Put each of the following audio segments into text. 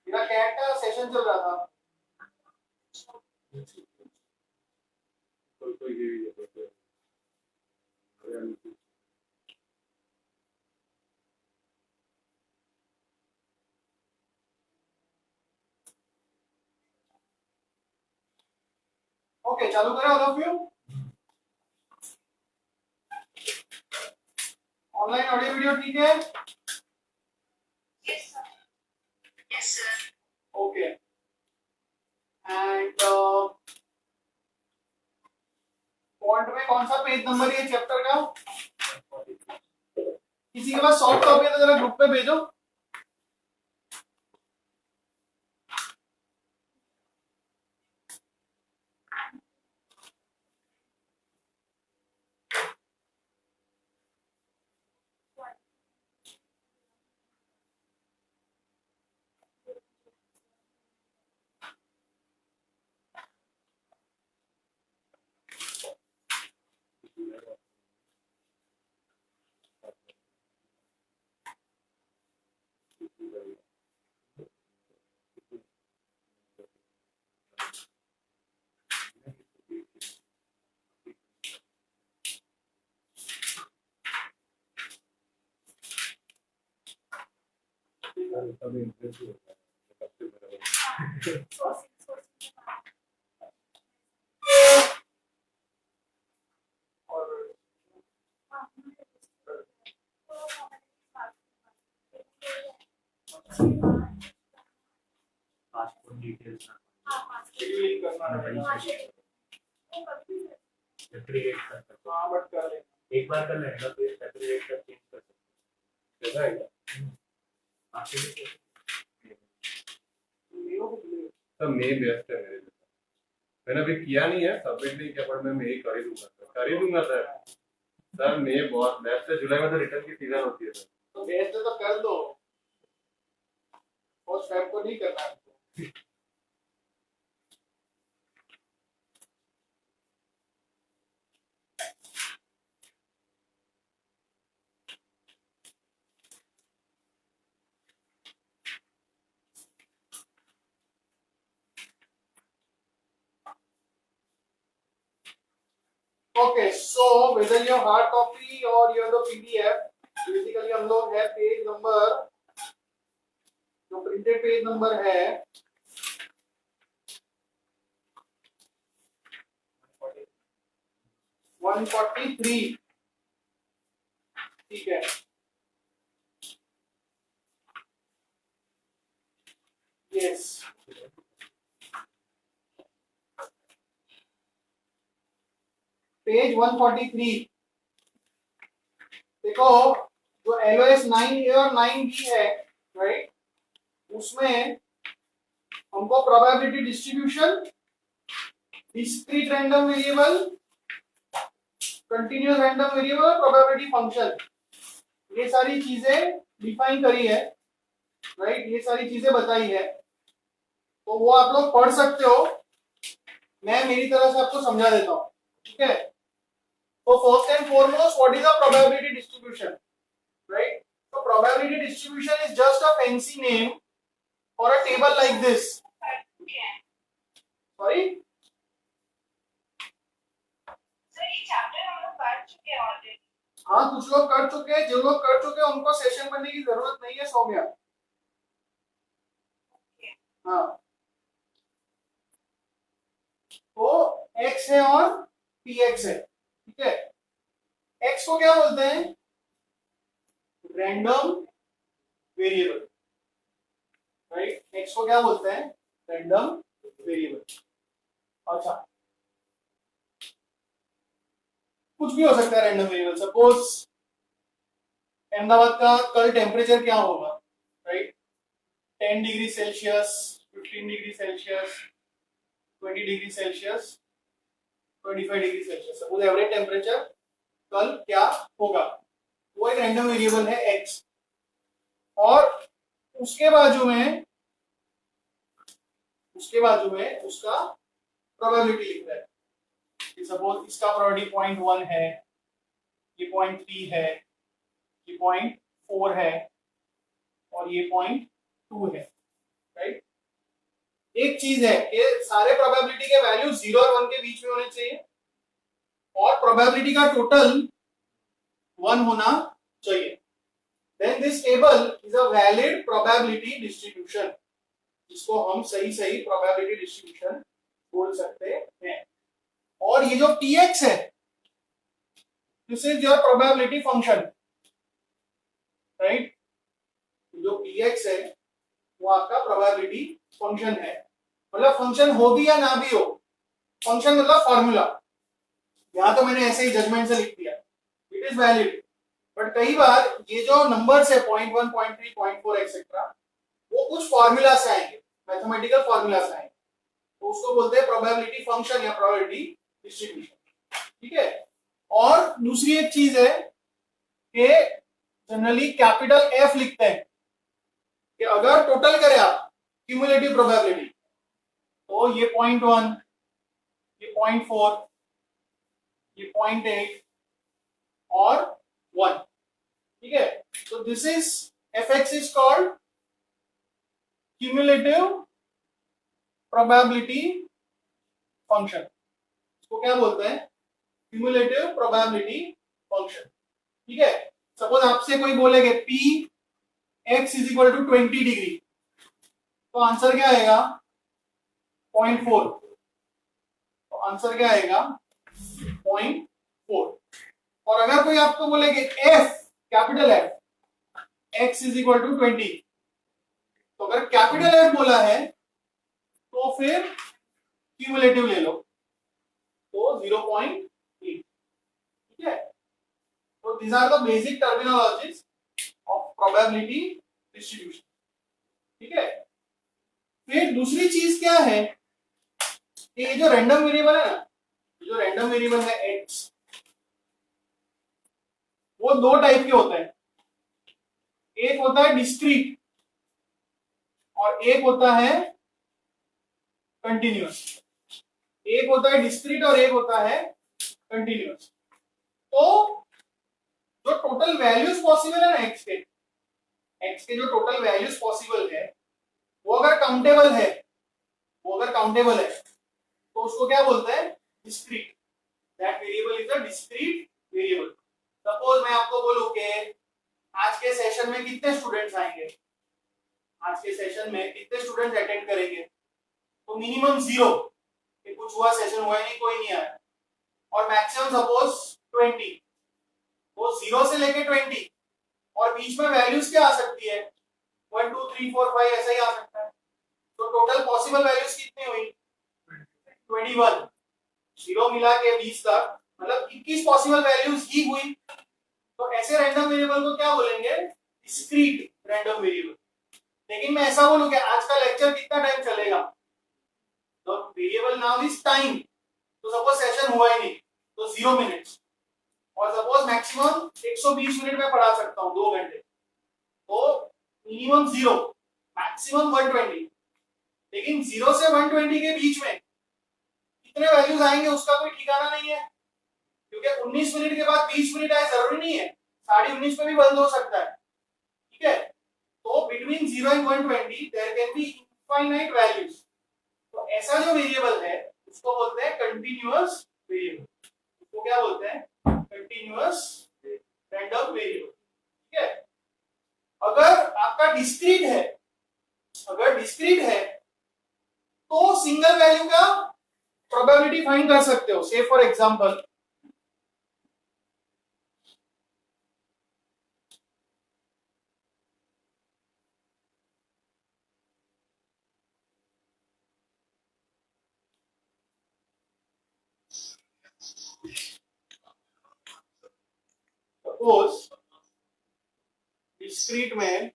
मेरा कैट का सेशन चल रहा था। ओके, चालू करें all of you. Online audio video ठीक है? Yes, sir. Okay and font में कौन सा पेज नंबर है चैप्टर का? किसी के पास सॉफ्ट कॉपी है तो जरा ग्रुप पे भेजो। पासपोर्ट डिटेल्स लिंक करना सेपरेट कर सकते हाँ बट कर ले। एक बार कर लेना फिर सेपरेट कर चेंज कर सकते कैसा है सर मैं व्यस्त है मेरे लिए। मैंने अभी किया नहीं है, सबमिट नहीं किया, पर मैं यही कर ही दूंगा सर, कर ही दूंगा सर। सर मैं बहुत व्यस्त है, जुलाई में तो रिटर्न की सीजन होती है सर। तो व्यस्त है तो कर दो, और स्टेप को नहीं करना है। Okay so whether your hard copy और योर द पीडीएफ, बेसिकली हम लोग है पेज नंबर, जो प्रिंटेड पेज नंबर है 143, ठीक है। Yes page 143। देखो जो LOS 9A और 9B है, राइट, उसमें हमको probability distribution, discrete random variable, continuous random variable और प्रोबेबिलिटी फंक्शन, ये सारी चीजें डिफाइन करी है, राइट, ये सारी चीजें बताई है। तो वो आप लोग पढ़ सकते हो, मैं मेरी तरह से आपको समझा देता हूँ, ठीक है। तो first and foremost what is the probability distribution, right. So probability distribution is just a fancy name for a table like this. Sorry? Sir ये चैप्टर हम लोग पढ़ चुके हैं ऑलरेडी। हाँ कुछ लोग कर चुके हैं, जो लोग कर चुके हैं उनको सेशन करने की जरूरत नहीं है, सौम्या। हाँ तो x है और px है, ठीक है। x को क्या बोलते हैं? Random variable, right. x को क्या बोलते हैं? Random variable. अच्छा कुछ भी हो सकता है रैंडम वेरिएबल। सपोज अहमदाबाद का कल टेम्परेचर क्या होगा, right 10 degree Celsius 15 degree Celsius 20 degree Celsius 25 degree Celsius suppose average temperature कल क्या होगा, वो एक रैंडम वेरिएबल है एक्स। और उसके बाजू में उसका प्रोबेबिलिटी लिख रहा है कि सपोज इसका प्रोबेबिलिटी 0.1 है, ये 0.3 है, ये 0.4 है और ये 0.2 है, राइट। एक चीज है कि सारे प्रोबेबिलिटी के वैल्यू 0 और 1 के बीच में होने चाहिए और प्रोबेबिलिटी का टोटल 1 होना चाहिए। Then this table is a valid probability distribution, जिसको हम सही प्रोबेबिलिटी डिस्ट्रीब्यूशन बोल सकते हैं। और ये जो px है this is your probability function, right. जो px है वो आपका प्रोबेबिलिटी फंक्शन है, मतलब फंक्शन हो भी या ना भी हो, फंक्शन मतलब फॉर्मूला। यहां तो मैंने ऐसे ही जजमेंट से लिख दिया, इट इज वैलिड। बट कई बार ये जो नंबर्स है 0.1 0.3 0.4 एक्सेट्रा वो कुछ फॉर्मूला से आएंगे, मैथमेटिकल फॉर्मूला से आएंगे, तो उसको बोलते हैं प्रोबेबिलिटी फंक्शन या प्रोबेबिलिटी डिस्ट्रीब्यूशन, ठीक है। और दूसरी एक चीज है कि जनरली कैपिटल एफ लिखते हैं कि अगर टोटल करें आप क्यूमुलेटिव प्रोबेबिलिटी तो ये 0.1 ये 0.4 ये 0.8 और 1, ठीक है। तो this is fx is called cumulative probability function, इसको क्या बोलते हैं, क्यूमुलेटिव प्रोबेबिलिटी फंक्शन, ठीक है। सपोज आपसे कोई बोलेगे p x is equal to 20 degree, तो आंसर क्या आएगा 0.4, तो आंसर क्या आएगा 0.4। और अगर कोई आपको बोलेगे f capital F x is equal to 20, तो अगर कैपिटल F बोला है तो फिर क्यूमुलेटिव ले लो, तो 0.8, ठीक है। तो these are the basic terminologies of probability distribution, ठीक है। फिर दूसरी चीज क्या है कि ये जो रैंडम वेरिएबल है ना, जो रैंडम वेरिएबल है x, वो दो टाइप के होते हैं, एक होता है डिस्क्रीट और एक होता है कंटिन्यूअस। एक होता है डिस्क्रीट और एक होता है कंटिन्यूअस। तो जो टोटल वैल्यूज पॉसिबल है ना x के जो टोटल वैल्यूज पॉसिबल है वो अगर काउंटेबल है तो उसको क्या बोलते हैं discrete, that variable is a discrete variable. Suppose मैं आपको बोलूं कि आज के सेशन में कितने स्टूडेंट्स आएंगे, आज के सेशन में कितने स्टूडेंट्स अटेंड करेंगे, तो मिनिमम 0 कि कुछ हुआ सेशन हुआ नहीं, कोई नहीं आया, और मैक्सिमम सपोज 20, वो 0 से लेके 20 और बीच में वैल्यूज क्या आ सकती है 1 2 3 4 5 ऐसा ही आ सकता है। तो टोटल पॉसिबल वैल्यूज कितनी हुई 21, 0 मिला के 20 तक, मतलब 21 पॉसिबल वैल्यूज ही हुई। तो ऐसे रैंडम वेरिएबल को क्या बोलेंगे डिस्क्रीट रैंडम वेरिएबल। लेकिन मैं ऐसा बोलूं कि आज का लेक्चर कितना टाइम चलेगा, तो वेरिएबल नाउ इज टाइम, तो सपोज सेशन हुआ ही नहीं तो 0 मिनट्स, और सपोज मैक्सिमम 120 मिनट में पढ़ा सकता हूं 2 घंटे, तो मिनिमम 0 मैक्सिमम 120। लेकिन 0 से 120 के बीच में कितने वैल्यूज आएंगे उसका कोई ठिकाना नहीं है, क्योंकि 19 मिनट के बाद 20 मिनट आए जरूरी नहीं है, 19:30 में भी बंद हो सकता है, ठीक है। तो between 0 and 120 there can be infinite values. तो ऐसा जो वेरिएबल है उसको बोलते हैं कंटीन्यूअस वेरिएबल, उसको क्या बोलते हैं कंटीन्यूअस रैंडम वेरिएबल, ठीक है। अगर आपका डिस्क्रीट है तो सिंगल वैल्यू का प्रोबेबिलिटी फाइंड कर सकते हो। से फॉर एग्जांपल सपोज डिस्क्रीट में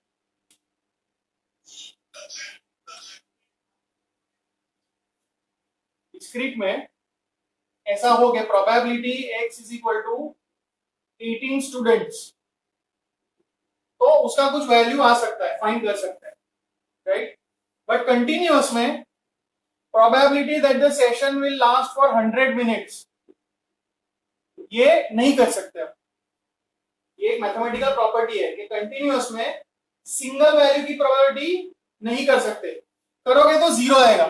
डिस्क्रीट में ऐसा हो गया probability x is equal to 18 students, तो उसका कुछ वैल्यू आ सकता है, फाइंड कर सकता है, राइट। बट कंटिन्यूअस में probability that the session will last for 100 minutes, ये नहीं कर सकते आप। ये एक मैथमेटिकल प्रॉपर्टी है कि कंटिन्यूअस में सिंगल वैल्यू की प्रोबेबिलिटी नहीं कर सकते, करोगे तो जीरो आएगा,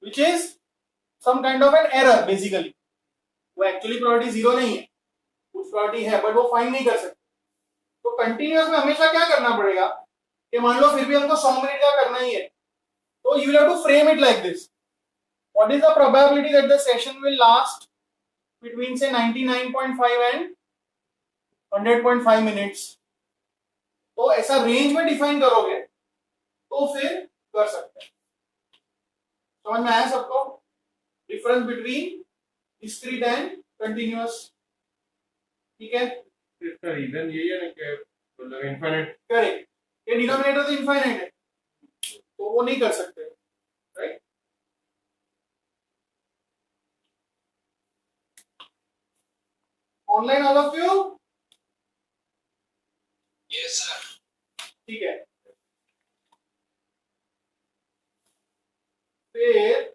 which is some kind of an error basically. वो एक्चुअली प्रोबेबिलिटी जीरो नहीं है, कुछ प्रोबेबिलिटी है बट वो फाइंड नहीं कर सकते। तो कंटिन्यूअस में हमेशा क्या करना पड़ेगा कि मान लो फिर भी हमको 100 मिनट का करना ही है, तो you will have to frame it like this, what is the probability that the session will last between say 99.5 and 100.5 minutes. तो ऐसा रेंज में डिफाइन करोगे तो फिर कर सकते हैं। समझ में आया सबको difference between discrete and continuous? ठीक है, इसका रीजन यही है ना कि मतलब इनफाइनाइट, करेक्ट, ये डिनोमिनेटर तो इनफाइनाइट है तो वो नहीं कर सकते, right. Online all of you? Yes sir. ठीक है, फिर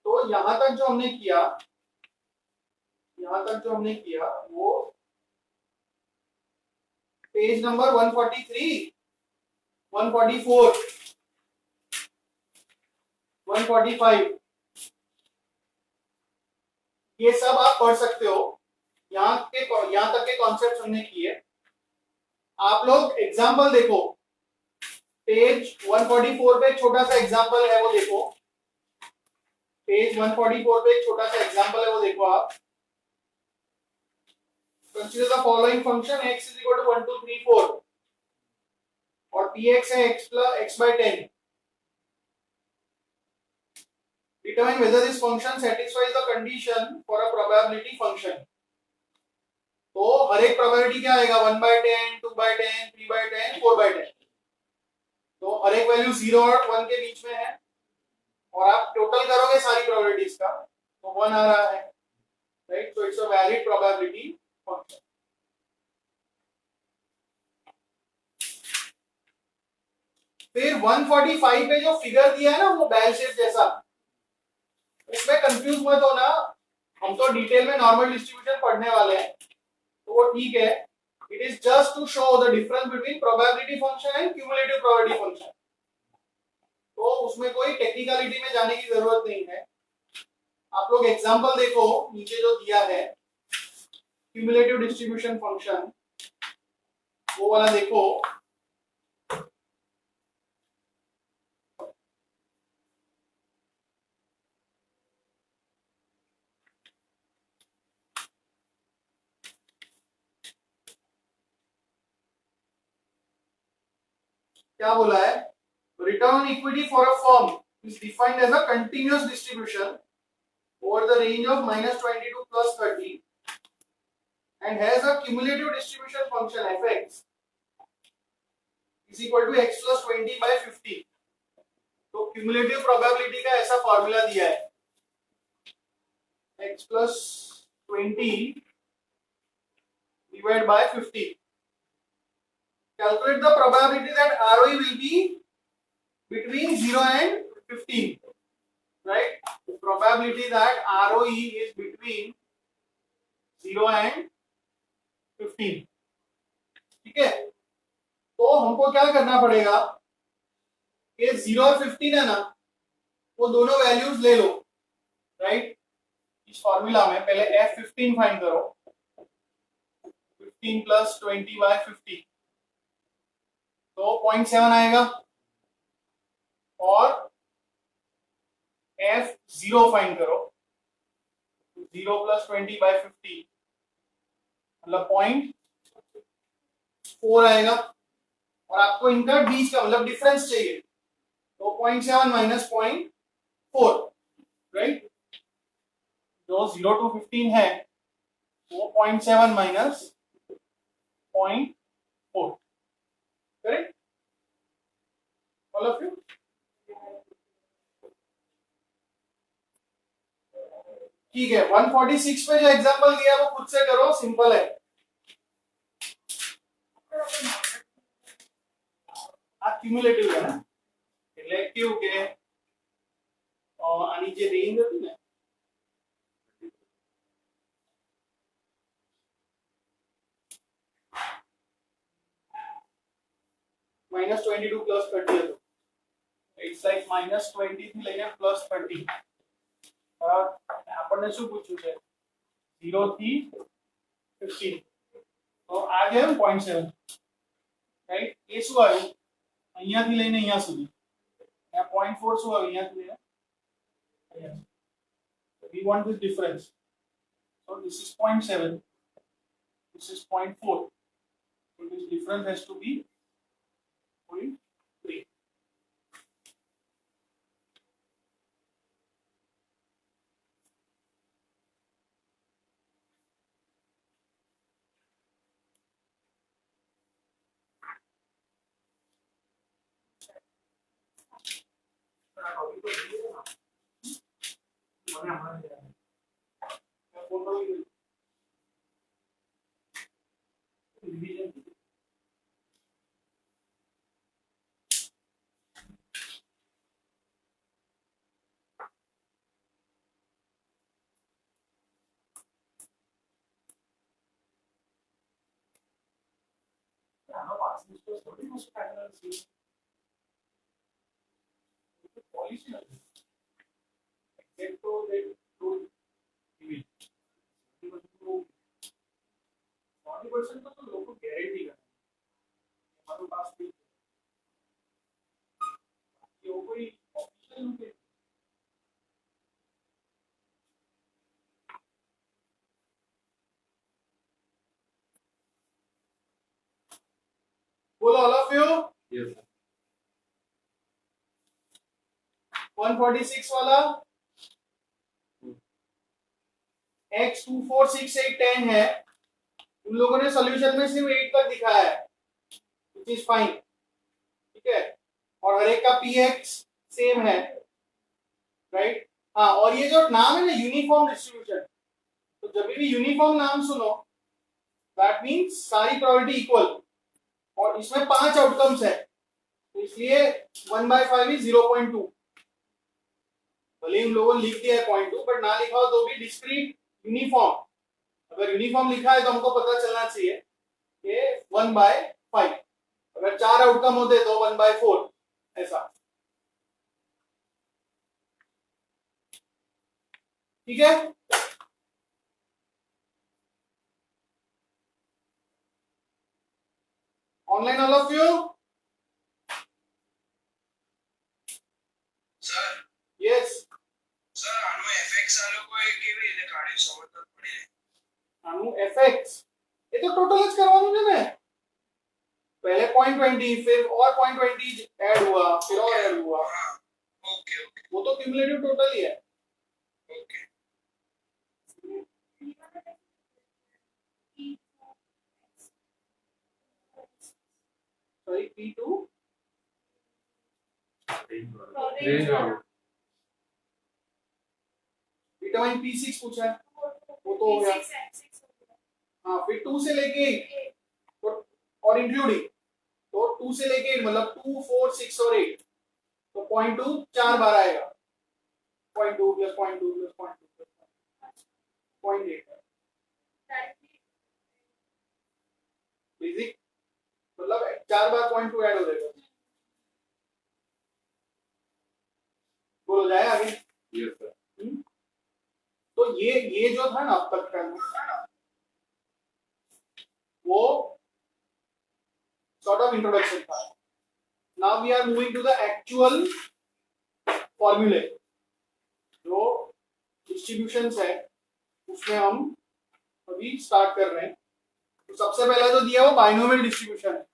तो यहां तक जो हमने किया, वो पेज नंबर 143, 144, 145, ये सब आप पढ़ सकते हो। यहाँ तक के कॉन्सेप्ट हमने किए। आप लोग एग्जाम्पल देखो, पेज 144 पे एक छोटा सा एग्जाम्पल है वो देखो, पेज 144 पे एक छोटा सा एग्जाम्पल है वो देखो आप। Consider the following function x is equal to 1 2 3 4 और px है x by 10। Determine whether this function satisfies the condition for a probability function। तो हर एक प्रोबेबिलिटी क्या आएगा, 1 by 10, 2 by 10, 3 by 10, 4 by 10। तो हर एक वैल्यू 0 और 1 के बीच में है और आप टोटल करोगे सारी प्रोबेबिलिटीज का तो 1 आ रहा है, right. So it's a valid probability function. फिर 145 पे जो फिगर दिया है ना वो बेल शेप जैसा, इसमें कंफ्यूज मत होना, हम तो डिटेल में नॉर्मल डिस्ट्रीब्यूशन पढ़ने वाले हैं तो वो ठीक है। It is just to show the difference between probability function and cumulative probability function. तो उसमें कोई टेक्निकलिटी में जाने की जरूरत नहीं है। आप लोग एग्जांपल देखो नीचे जो दिया है क्यूमुलेटिव डिस्ट्रीब्यूशन फंक्शन, वो वाला देखो। क्या बोला है, return on equity for a firm is defined as a continuous distribution over the range of -20 to +30 and has a cumulative distribution function fx is equal to x plus 20 by 50। तो cumulative probability का ऐसा formula दिया है, x plus 20 divided by 50। Calculate the probability that ROE will be between 0 and 15, right? The probability that ROE is between 0 and 15। ठीक है, तो हमको क्या करना पड़ेगा कि 0 और 15 है ना, वो दोनों वैल्यूज ले लो, राइट। इस फॉर्मूला में पहले F15 फाइंड करो, 15 plus 20 by 50 तो 0.7 आएगा, और F0 फाइंड करो, 0 plus 20 by 50 मतलब 0.4 आएगा, और आपको इनका बीच का मतलब डिफरेंस चाहिए तो 0.7 minus 0.4, राइट। जो 0 to 15 है वो 0.7 minus 0.4, correct all of you. ठीक है, 146 पे जो एग्जांपल दिया है वो खुद से करो, सिंपल है। क्युमुलेटिव है ना, रिलेटिव के और आनी जे रेंज होती है -22 + 30 હતો, ઇટ્સ લાઈક -20 થી લઈને +30 બરાબર। આપણને શું પૂછ્યું છે 0 થી 15, તો આ જે 0.7 રાઈટ, એ શું આવ્યું અહીંયાથી લઈને અહીંયા સુધી, આ 0.4 શું આવ્યું અહીંયાથી લઈને અહીંયા। we want this difference, so this is 0.7, this is 0.4, so this difference has to be 0.3। बोलो all of you. Yes, sir. 146 वाला x 2 4 6 8 10 है, उन लोगों ने सॉल्यूशन में सिर्फ 8 तक दिखाया है, which is fine, ठीक है। और हर एक का px सेम है, राइट। हाँ, और ये जो नाम है ना यूनिफॉर्म डिस्ट्रीब्यूशन, तो जब भी यूनिफॉर्म नाम सुनो दैट मींस सारी प्रोबेबिलिटी इक्वल, और इसमें 5 आउटकम्स है, तो इसलिए 1/5 इज 0.2। भले उन लोगों ने लिख दिया है 0.2, बट ना लिखा हो तो भी डिस्क्रीट यूनिफॉर्म, अगर यूनिफॉर्म लिखा है तो हमको पता चलना चाहिए कि 1/5, अगर 4 आउटकम होते तो 1/4 ऐसा, ठीक है। Online all of you. Sir yes, sir આનું એફએક્સ આ લોકોએ કેવી રીતે કાઢ્યું સમજ તો પડી આનું fx ये तो टोटल જ કરવાનું છે ને, पहले 0.20 फिर और 0.20 ऐड हुआ, फिर और ऐड हुआ, હા ઓકે ઓકે वो तो क्यूमुलेटिव टोटल ही है। ઓકે सॉरी p2 Range वाला। विटामिन p6 पूछा है, वो तो हो गया। हाँ, फिर 2 से लेके 8 तो, और इंक्लूडिंग, तो 2 से लेके 8 मतलब 2 4 6 और 8, तो 0.2 4 बार आएगा, 0.2 + 0.2 + 0.2 + 0.8 बेसिक, मतलब 4 बार 0.2 ऐड हो जाएगा। बोलो जाए आगे। Yes, sir. तो ये जो था ना अब तक का वो सॉर्ट ऑफ इंट्रोडक्शन था। Now we are moving to the actual formulae, जो डिस्ट्रीब्यूशंस है उसमें हम अभी स्टार्ट कर रहे हैं। तो सबसे पहला जो दिया वो बाइनोमियल डिस्ट्रीब्यूशन है।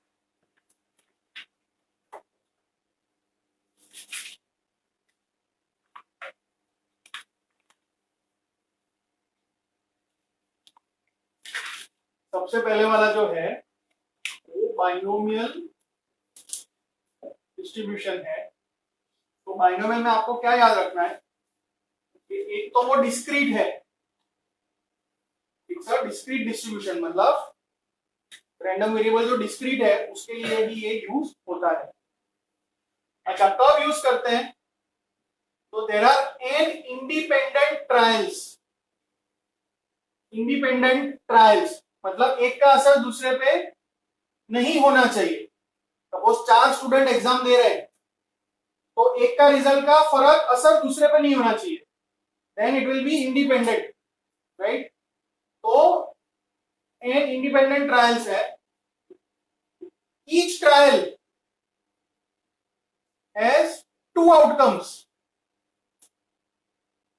सबसे पहले वाला जो है वो बाइनोमियल डिस्ट्रीब्यूशन है। तो बाइनोमियल में आपको क्या याद रखना है कि एक तो वो डिस्क्रीट है, इट्स अ डिस्क्रीट डिस्ट्रीब्यूशन, मतलब रैंडम वेरिएबल जो डिस्क्रीट है उसके लिए ही ये यूज होता है। अच्छा, कब यूज करते हैं? तो there are n independent trials. Independent trials मतलब एक का असर दूसरे पे नहीं होना चाहिए। सपोज 4 स्टूडेंट एग्जाम दे रहे हैं तो एक का रिजल्ट का फर्क असर दूसरे पे नहीं होना चाहिए, then it will be independent, right. तो एन इंडिपेंडेंट ट्रायल्स है। Each trial has 2 outcomes.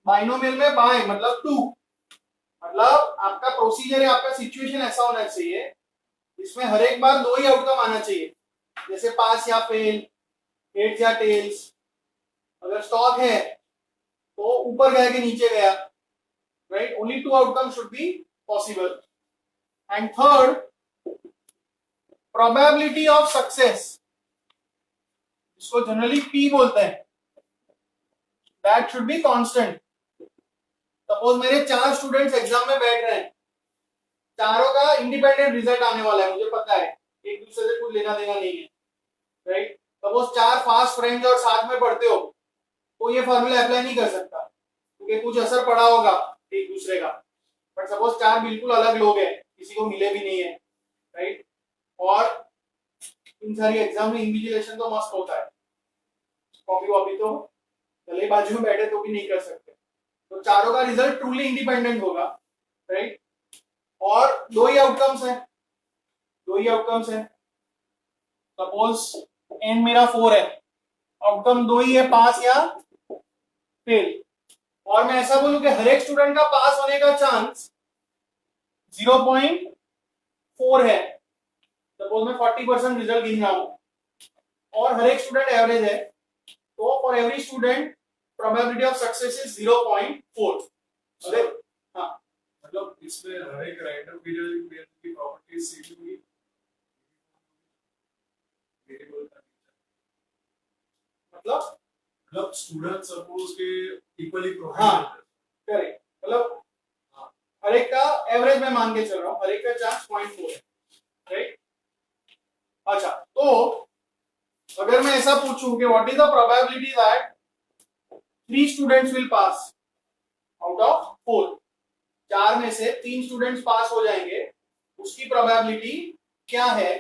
Binomial में बाय मतलब 2, मतलब आपका प्रोसीजर या आपका सिचुएशन ऐसा होना चाहिए इसमें हर एक बार 2 ही आउटकम आना चाहिए, जैसे पास या फेल, हेड्स या टेल्स। अगर स्टॉक है तो ऊपर गया कि नीचे गया, right. Only 2 outcome should be possible. And third, probability of success, इसको जनरली पी बोलते हैं, that should be constant. Suppose मेरे 4 स्टूडेंट्स एग्जाम में बैठ रहे हैं, चारों का इंडिपेंडेंट रिजल्ट आने वाला है, मुझे पता है, एक दूसरे से कुछ लेना देना नहीं है, राइट। सपोज 4 फास्ट फ्रेंड्स और साथ में पढ़ते हो तो ये फॉर्मूला अप्लाई नहीं कर सकता क्योंकि कुछ असर पड़ा होगा एक दूसरे का। बट सपोज 4 बिल्कुल अलग लोग हैं, किसी को मिले भी नहीं है, राइट। और इन सारी एग्जाम में इन्विजिलेशन तो मस्त होता है, कॉपी वॉपी तो गले बाजू में बैठे तो भी नहीं कर सकते, तो चारों का रिजल्ट ट्रूली इंडिपेंडेंट होगा, राइट। और 2 ही आउटकम्स है, 2 ही आउटकम्स है। सपोज एन मेरा 4 है, आउटकम 2 ही है, पास या फेल। और मैं ऐसा बोलूं कि हर एक स्टूडेंट का पास होने का चांस 0.4 है। सपोज मैं 40% रिजल्ट गिन रहा हूं और हर एक स्टूडेंट एवरेज है, तो for every student probability of success is 0.4। अरे हाँ, मतलब इसमें हर एक रैंडम वेरिएबल की प्रॉपर्टीज सेम होगी वेरिएबल का। मतलब स्टूडेंट सपोज के इक्वली हाँ करेक्ट, मतलब हर एक का एवरेज में मान के चल रहा हूं, हर एक का चांस 0.4 है, राइट। अच्छा, तो अगर मैं ऐसा पूछूं कि what is the probability that 3 students will pass out of 4, 4 में से 3 स्टूडेंट्स पास हो जाएंगे, उसकी प्रोबेबिलिटी क्या है?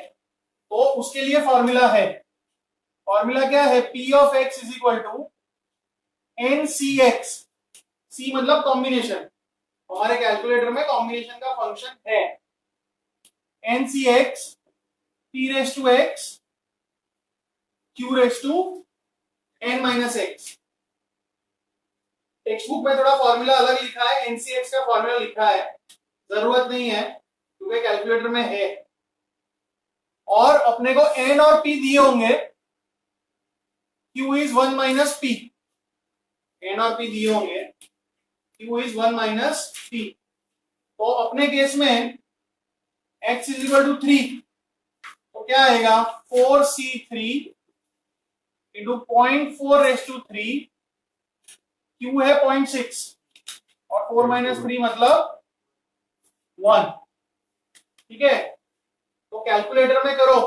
तो उसके लिए फॉर्मूला है, फॉर्मूला क्या है? P of x is equal to NCX। C मतलब कॉम्बिनेशन, हमारे कैलकुलेटर में कॉम्बिनेशन का फंक्शन है NCX P raise to x Q raise to n minus x। Text book में थोड़ा फॉर्मूला अलग लिखा है, NCX का फॉर्मूला लिखा है, जरूरत नहीं है क्योंकि कैलकुलेटर में है। और अपने को n और p दिए होंगे, Q is 1 minus p, n और p दिए होंगे, Q इज 1 माइनस p। तो अपने केस में x इज इक्वल टू 3, तो क्या आएगा? 4c3 into 0.4 raise to 3, Q है 0.6 और 4 माइनस 3 मतलब 1, ठीक है। तो कैलकुलेटर में करो,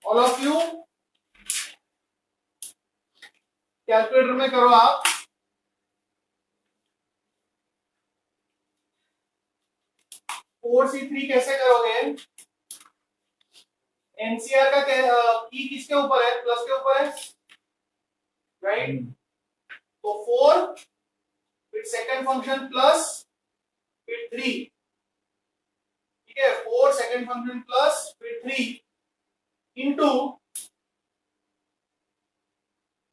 ऑल ऑफ यू कैलकुलेटर में करो आप। फोर सी थ्री कैसे करोगे? एनसीआर का की किसके ऊपर है? प्लस के ऊपर है, राइट। तो 4 फिर सेकंड फंक्शन प्लस फिर 3, ठीक है। 4 सेकंड फंक्शन प्लस फिर 3 into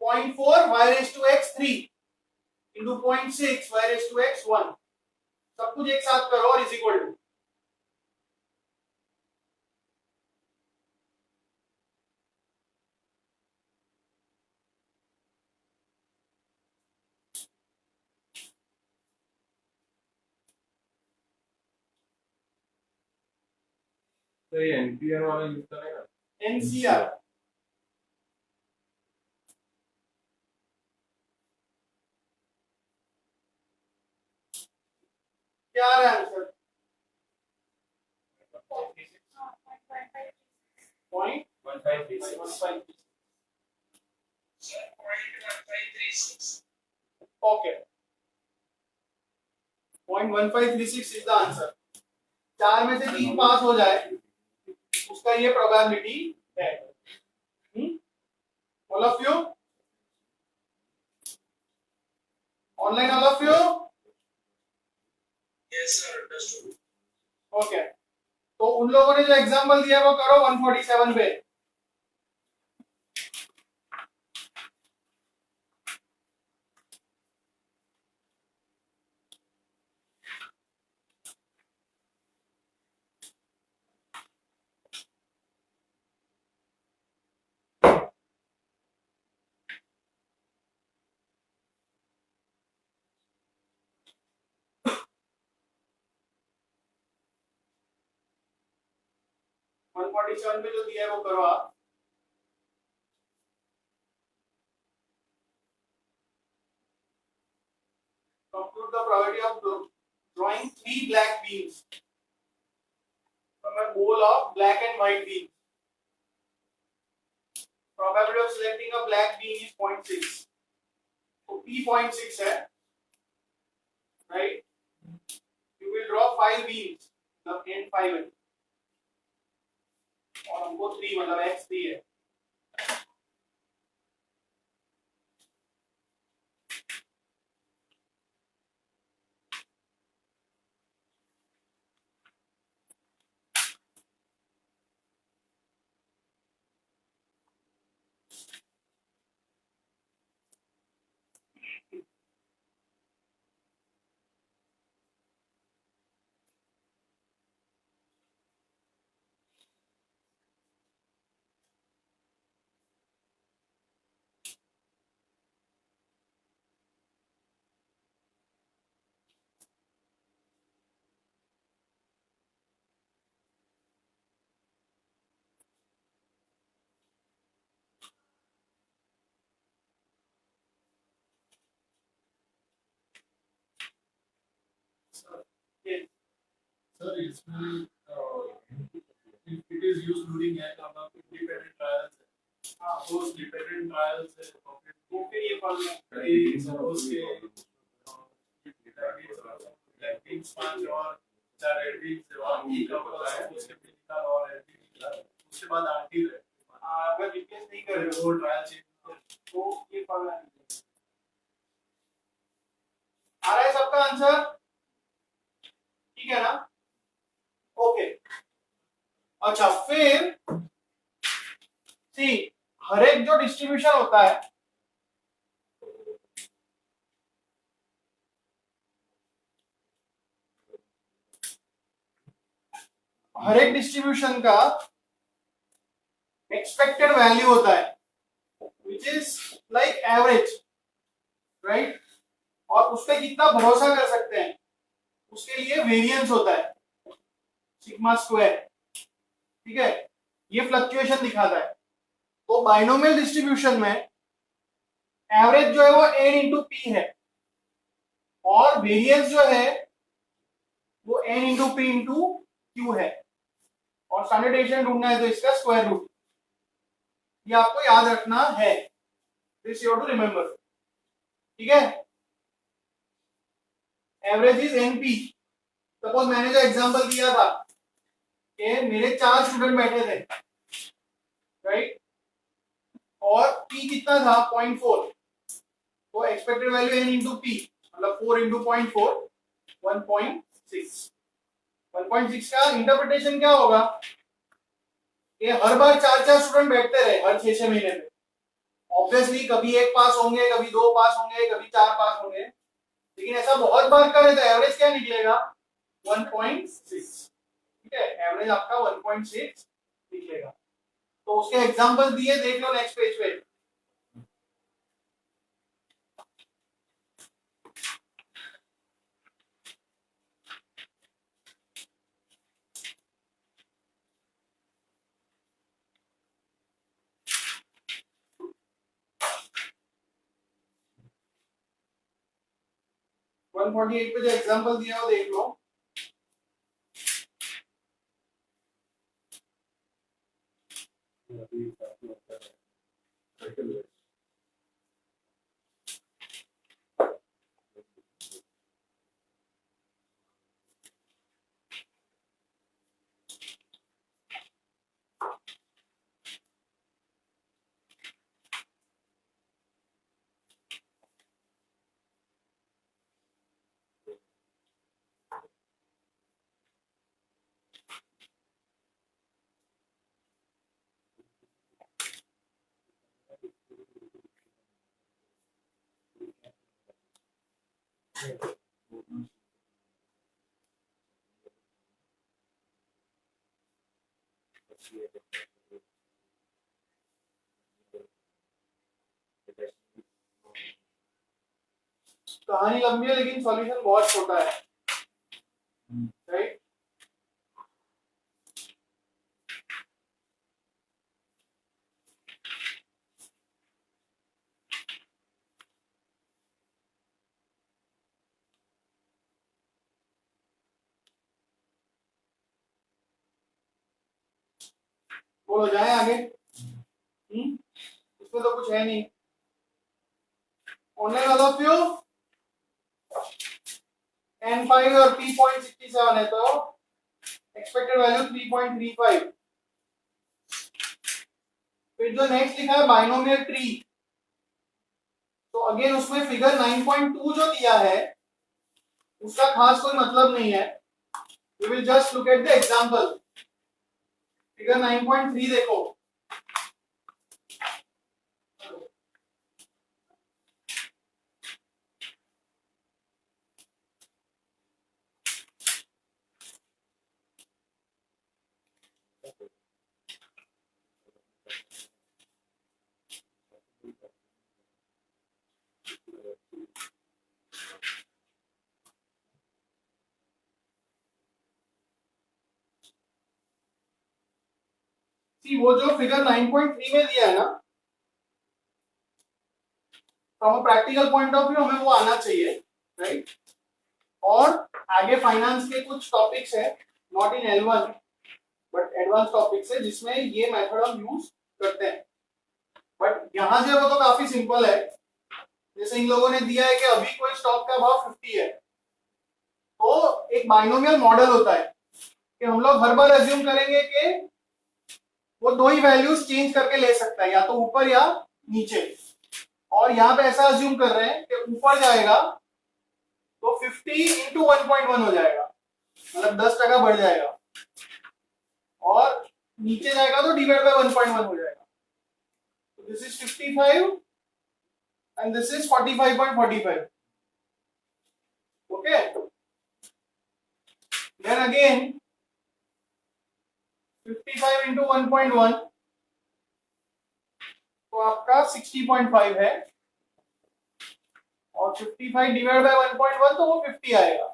0.4 y raise to x 3 into 0.6 y raise to x 1, सब कुछ एक साथ करो और इज इक्वल टू तो ये एनपीआर वाला यूज करेगा। एनसीआर। क्या आ रहा है answer? 1.1536. Sir, 0.1536. Okay. 0.1536 is the answer. 4 में से 3 पास हो जाए उसका ये प्रोबेबिलिटी है. All of you? Online all of you? Yes, sir, understood. Okay. तो उन लोगों ने जो एग्जांपल दिया वो करो 147 पे. वन 147 पे जो दिया है वो करो आप. Compute the probability of drawing 3 black beans from a bowl of black and white beans. Probability of selecting a black bean is 0.6. So P 0.6 है, right? You will draw 5 beans. मतलब n 5 है. और हमको 3 मतलब x 3 है. Yes. Sir, इसमें if it is used during an amount of independent trials, those dependent trials तो फिर ये फॉर्मूला suppose के like beans 5 और 4 red beans और एक suppose के निकाल और red beans निकाल उसके बाद आंटी रहे अगर रिप्लेस नहीं कर रहे हो वो ट्रायल चेंज तो ये फॉर्मूला आ रहा है सबका आंसर. ठीक है ना? ओके. अच्छा फिर सी हर एक जो डिस्ट्रीब्यूशन होता है हर एक डिस्ट्रीब्यूशन का एक्सपेक्टेड वैल्यू होता है which is like average, right? और उस पर कितना भरोसा कर सकते हैं उसके लिए वेरिएंस होता है सिग्मा स्क्वायर. ठीक है, ये फ्लक्चुएशन दिखाता है. तो बाइनोमियल डिस्ट्रीब्यूशन में एवरेज जो है वो n इंटू पी है और वेरिएंस जो है वो n into P into Q है. और स्टैंडर्ड डेविएशन ढूंढना है तो इसका स्क्वायर रूट. ये आपको याद रखना है, this you have to remember. ठीक है, एवरेज इज एनपी. सपोज मैंने जो एग्जांपल दिया था कि मेरे 4 स्टूडेंट बैठे थे, राइट? और p कितना था 0.4. तो expected value n into P मतलब 4 इंटू 0.4 1.6. 1.6 का इंटरप्रिटेशन क्या होगा कि हर बार 4 स्टूडेंट बैठते रहे हर 6 महीने में. ऑब्वियसली कभी 1 पास होंगे, कभी 2 पास होंगे, कभी 4 पास होंगे, लेकिन ऐसा बहुत बार करे तो एवरेज क्या निकलेगा 1.6. ठीक है, एवरेज आपका 1.6 निकलेगा. तो उसके एग्जांपल दिए, देख लो नेक्स्ट पेज पे. वन 148 पे जो एग्जांपल दिया वो देख लो. अभी कहानी लंबी है लेकिन सॉल्यूशन बहुत छोटा है, राइट। बोलो जाए आगे। इसमें तो कुछ है नहीं। ऑनलाइन वाला फ्यू N5 और 3.67 है तो एक्सपेक्टेड वैल्यू 3.35। फिर जो नेक्स्ट लिखा है बाइनोमियल ट्री, तो अगेन उसमें फिगर 9.2 जो दिया है उसका खास कोई मतलब नहीं है। We will just look at the example. Figure 9.3 देखो। वो जो फिगर 9.3 में दिया है ना, from practical point of view हमें वो आना चाहिए, राइट। और आगे फाइनेंस के कुछ टॉपिक्स है, not in L1 but advance topics है जिसमें ये मेथड हम यूज करते हैं। बट यहां से वो तो काफी सिंपल है। जैसे इन लोगों ने दिया है कि अभी कोई स्टॉक का भाव 50 है, तो एक बाइनोमियल मॉडल होता है कि हम लोग हर बार अज्यूम करेंगे कि वो दो ही वैल्यूज चेंज करके ले सकता है, या तो ऊपर या नीचे। और यहाँ पे ऐसा अज्यूम कर रहे हैं कि ऊपर जाएगा तो 50 इंटू 1.1 हो जाएगा, मतलब 10% बढ़ जाएगा, और नीचे जाएगा तो डिवाइड बाय 1.1 हो जाएगा। This is 55 and this is 45.45। Okay, then again 55 into 1.1 तो आपका 60.5 है, और 55 डिवाइड बाय 1.1 तो वो 50 आएगा।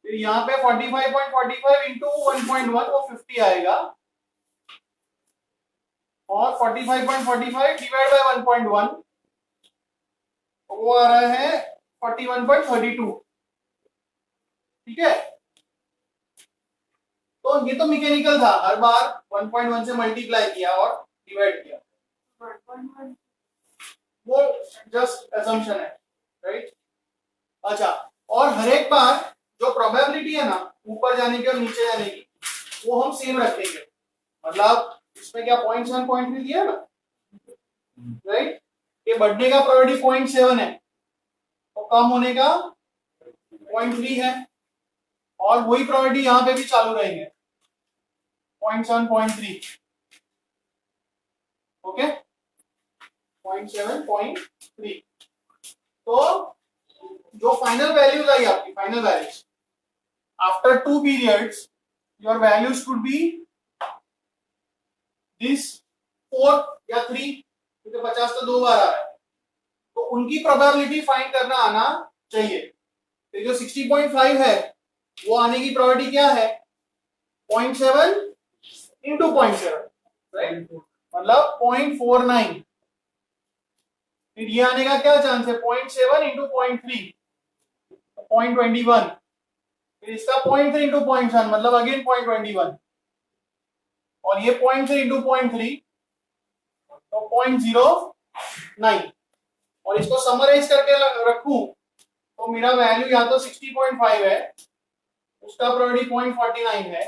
फिर यहाँ पे 45.45 इंटू 1.1 वो 50 आएगा, और 45.45 डिवाइड बाय 1.1 तो वो आ रहा है 41.32। ठीक है, तो ये तो मैकेनिकल था, हर बार 1.1 से मल्टीप्लाई किया और डिवाइड किया, वो जस्ट असम्पशन है, राइट। अच्छा, और हर एक बार जो प्रोबेबिलिटी है ना ऊपर जाने की और नीचे जाने की, वो हम सेम रखेंगे। मतलब इसमें क्या 0.7 0.3 दिया है ना, राइट। ये बढ़ने का प्रोबेबिलिटी 0.7 है और कम होने का 0.3 है, और वही प्रोबेबिलिटी यहाँ पे भी चालू रहेंगे 0.7 0.3। ओके, 0.7 0.3। तो जो फाइनल वैल्यूज आई आपकी, final values after 2 periods, your values could be this 4 या 3, क्योंकि 50 तो 2 बार आ रहा है, तो उनकी प्रोबेबिलिटी फाइंड करना आना चाहिए। तो जो 60.5 है वो आने की प्रोबेबिलिटी क्या है 0.7 इंटू 0.7, राइट, मतलब 0.49। फिर ये आने का क्या चांस है 0.7 इंटू 0.3 0.21। फिर इसका 0.3 इंटू 0.7 मतलब अगेन 0.21, और ये 0.3 इंटू 0.3 तो 0.09 और इसको समराइज करके रखूं तो मेरा वैल्यू या तो 60.5 है, उसका प्रोबेबिलिटी 0.49 है,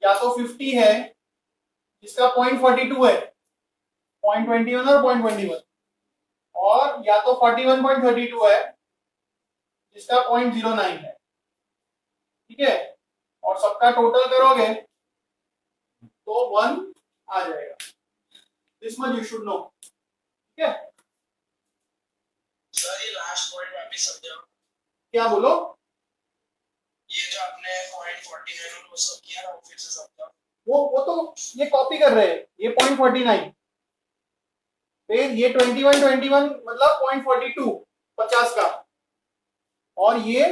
या तो 50 है जिसका 0.42 है, 0.21 और 0.21, और या तो 41.32 है जिसका 0.09 है। ठीक है, और सबका टोटल करोगे तो 1 आ जाएगा। This much you should know. ठीक है, सर ये लास्ट पॉइंट वापस समझाओ। क्या बोलो? ये जो आपने 0.49 और वो सब किया ना, वो फिर से समझाओ। वो तो ये कॉपी कर रहे हैं, ये 0.49, फिर ये 21 मतलब 0.42 50 का, और ये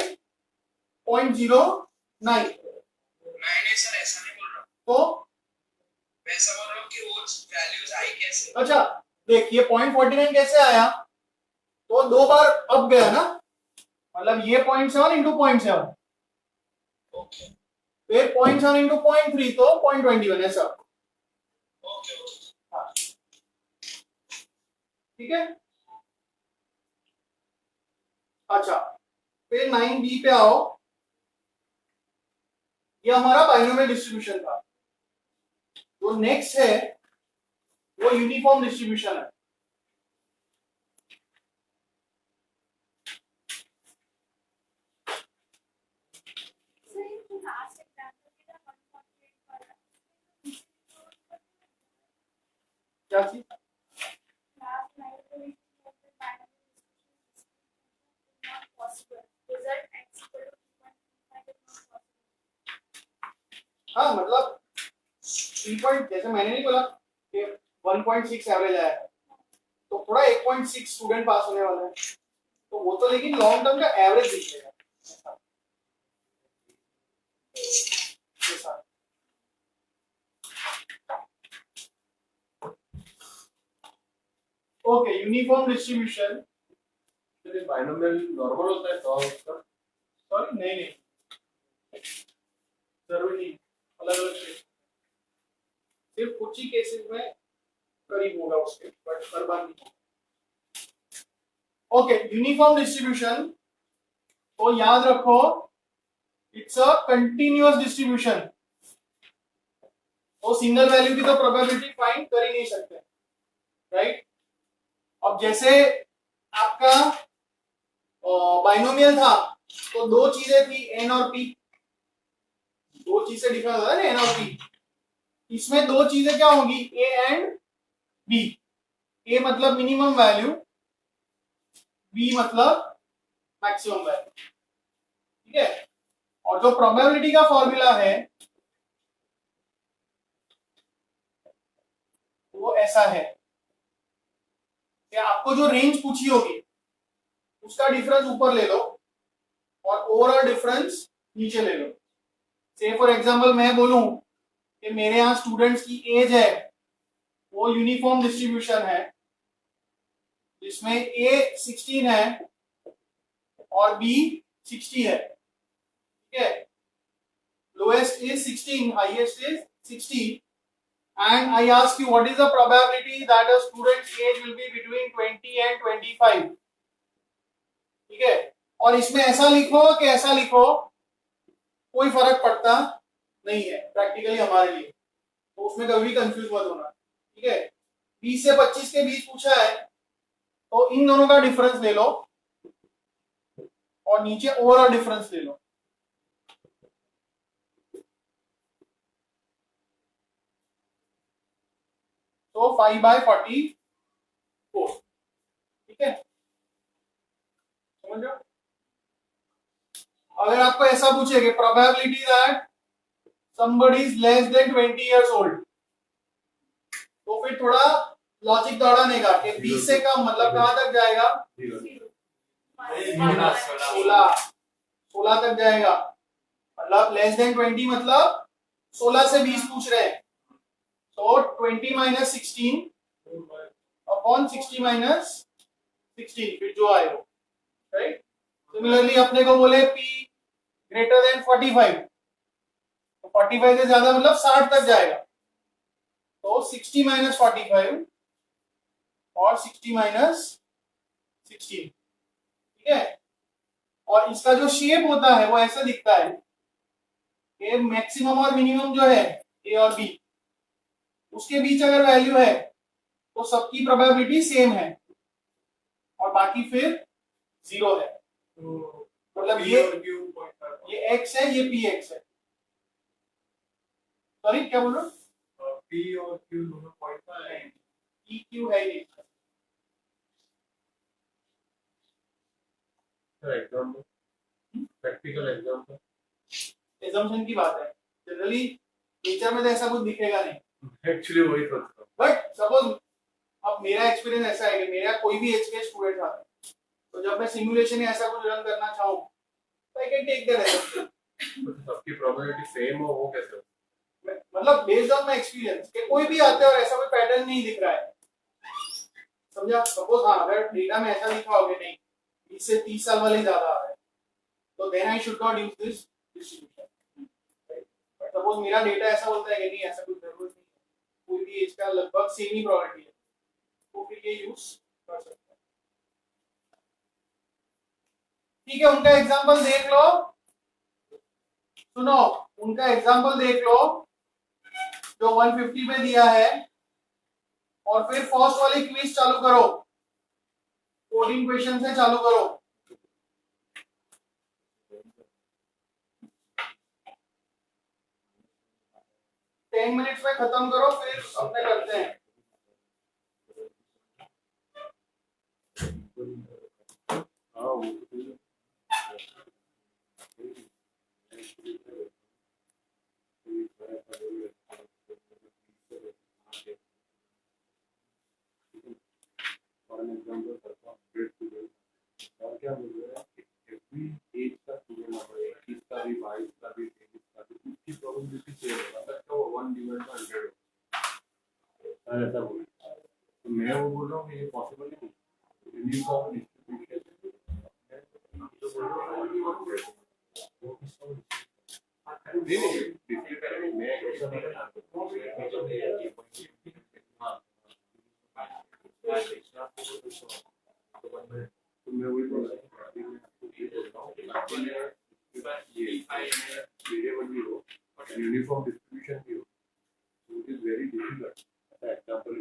0.09। नहीं सर, ऐसा नहीं बोल रहा हूँ। तो मैं ऐसा बोल रहा हूँ कि वो वैल्यूज आई कैसे? अच्छा देख, ये 0.49 कैसे आया, तो 2 बार अप गया ना, मतलब ये 0.7 इंटू 0.7, ओके फिर 0.7 इंटू 0.3 तो 0.21 ऐसा। Okay okay. हाँ, ठीक है। अच्छा, फिर 9b पे आओ। ये हमारा बाइनोमियल डिस्ट्रीब्यूशन था। जो नेक्स्ट है वो यूनिफॉर्म डिस्ट्रीब्यूशन है। क्या चीज? हाँ मतलब 3 पॉइंट, जैसे मैंने नहीं बोला कि 1.6 एवरेज आया है, तो थोड़ा 1.6 स्टूडेंट पास होने वाले हैं, तो वो तो लेकिन लॉन्ग टर्म का एवरेज दिखेगा। Okay, uniform distribution. Binomial normal होता है 100 उसका? सॉरी नहीं नहीं, जरूरी नहीं, अलग अलग शेप, सिर्फ कुछ ही केसेस में करीब होगा उसके, बट हर बार नहीं। ओके, यूनिफॉर्म डिस्ट्रीब्यूशन तो याद रखो, इट्स अ कंटिन्यूअस डिस्ट्रीब्यूशन, तो सिंगल वैल्यू की तो प्रोबेबिलिटी फाइंड कर ही नहीं सकते, राइट। अब जैसे आपका बाइनोमियल था तो 2 चीजें थी, एन और पी, 2 चीज से डिफरेंस होता है ना, एन और पी। इसमें 2 चीजें क्या होगी, ए एंड बी। ए मतलब मिनिमम वैल्यू, बी मतलब मैक्सिमम वैल्यू। ठीक है, और जो प्रोबेबिलिटी का फॉर्मूला है वो ऐसा है कि आपको जो रेंज पूछी होगी उसका डिफरेंस ऊपर ले लो और ओवरऑल डिफरेंस नीचे ले लो। से फॉर एग्जांपल मैं बोलूं कि मेरे यहाँ स्टूडेंट्स की एज है, वो यूनिफॉर्म डिस्ट्रीब्यूशन है, जिसमें ए 16 है और बी 60 है। ठीक है, lowest is 16, highest is 60, and I ask you what is the probability that a student's age will be between 20 and 25। ठीक है, और इसमें ऐसा लिखो कि ऐसा लिखो, कोई फर्क पड़ता नहीं है प्रैक्टिकली हमारे लिए, तो उसमें कभी भी कंफ्यूज मत होना। ठीक है, 20 से 25 के बीच पूछा है तो इन दोनों का डिफरेंस ले लो और नीचे ओवरऑल डिफरेंस ले लो। तो 5/44। ठीक है, समझ लो। अगर आपको ऐसा पूछे कि probability that somebody is less than 20 years old, तो फिर थोड़ा लॉजिक दौड़ाने का कि 20 से कम मतलब कहां तक जाएगा, 16 तक जाएगा, मतलब लेस देन 20 मतलब 16 से 20 पूछ रहे हैं, तो 20 माइनस 16 अपॉन 60 माइनस 16 फिर जो आए वो, राइट। सिमिलरली अपने को बोले p ग्रेटर देन 45, तो 45 से ज्यादा मतलब 60 तक जाएगा, तो 60 माइनस 45 और 60 माइनस 16, ठीक है। और इसका जो शेप होता है वो ऐसा दिखता है कि मैक्सिमम और मिनिमम जो है ए और बी, उसके बीच अगर वैल्यू है तो सबकी प्रोबेबिलिटी सेम है और बाकी फिर 0 है। तो मतलब P ये और Q पॉइंट पर ये x है, ये पी एक्स है। सॉरी क्या बोल रहे हो? P और Q दोनों पॉइंट पर है। पी क्यू है ये। Example, practical example. एजम्पशन की बात है, जनरली नेचर में तो ऐसा कुछ दिखेगा नहीं। एक्चुअली वही सोचता हूँ। बट सपोज अब मेरा एक्सपीरियंस ऐसा है कि मेरा कोई भी एज के स्टूडेंट आता है, तो जब मैं सिमुलेशन या ऐसा कुछ रन करना चाहूँ तो I can take that assumption. सबकी प्रोबेबिलिटी सेम हो वो कैसे हो? मतलब बेस्ड ऑन माय एक्सपीरियंस कि कोई भी आते हैं और ऐसा कोई पैटर्न नहीं दिख रहा है, समझा? सपोज हाँ अगर डेटा में ऐसा लिखा होगा नहीं 20 से 30 साल वाले ज्यादा आ रहे हैं, तो then I should not use this distribution. But suppose मेरा डेटा ऐसा बोलता है कि नहीं ऐसा कुछ जरूरत नहीं है, कोई भी एज का लगभग सेम ही प्रोबेबिलिटी है, तो फिर ये यूज कर सकते हैं। ठीक है, उनका एग्जांपल देख लो, सुनो उनका एग्जांपल देख लो जो 150 में दिया है, और फिर फर्स्ट वाली क्विज चालू करो, कोडिंग क्वेश्चन से चालू करो। 10 मिनट्स में खत्म करो, फिर अपने करते हैं। हाँ वो फॉर एग्जांपल करता हूँ 100 स्टूडेंट और क्या बोल रहे हैं कि एवरी एज का स्टूडेंट हमारे 21 का भी 22 का भी 23 का भी उसकी प्रोबेबिलिटी सेम है, मतलब तो 1 डिवाइड बाय 100 हो ऐसा बोल। तो मैं वो बोल रहा हूँ कि ये पॉसिबल नहीं है, यूनिफॉर्म डिस्ट्रीब्यूशन जो बोल रहा हूँ only 100 वो किसको नहीं नहीं इसलिए पहले मैं ऐसा नहीं करता हाँ तो मैं वही बोल रहा हूँ ये बोलता हूँ कि ये वेरिएबल भी हो यूनिफॉर्म डिस्ट्रीब्यूशन भी हो, it is very difficult. Example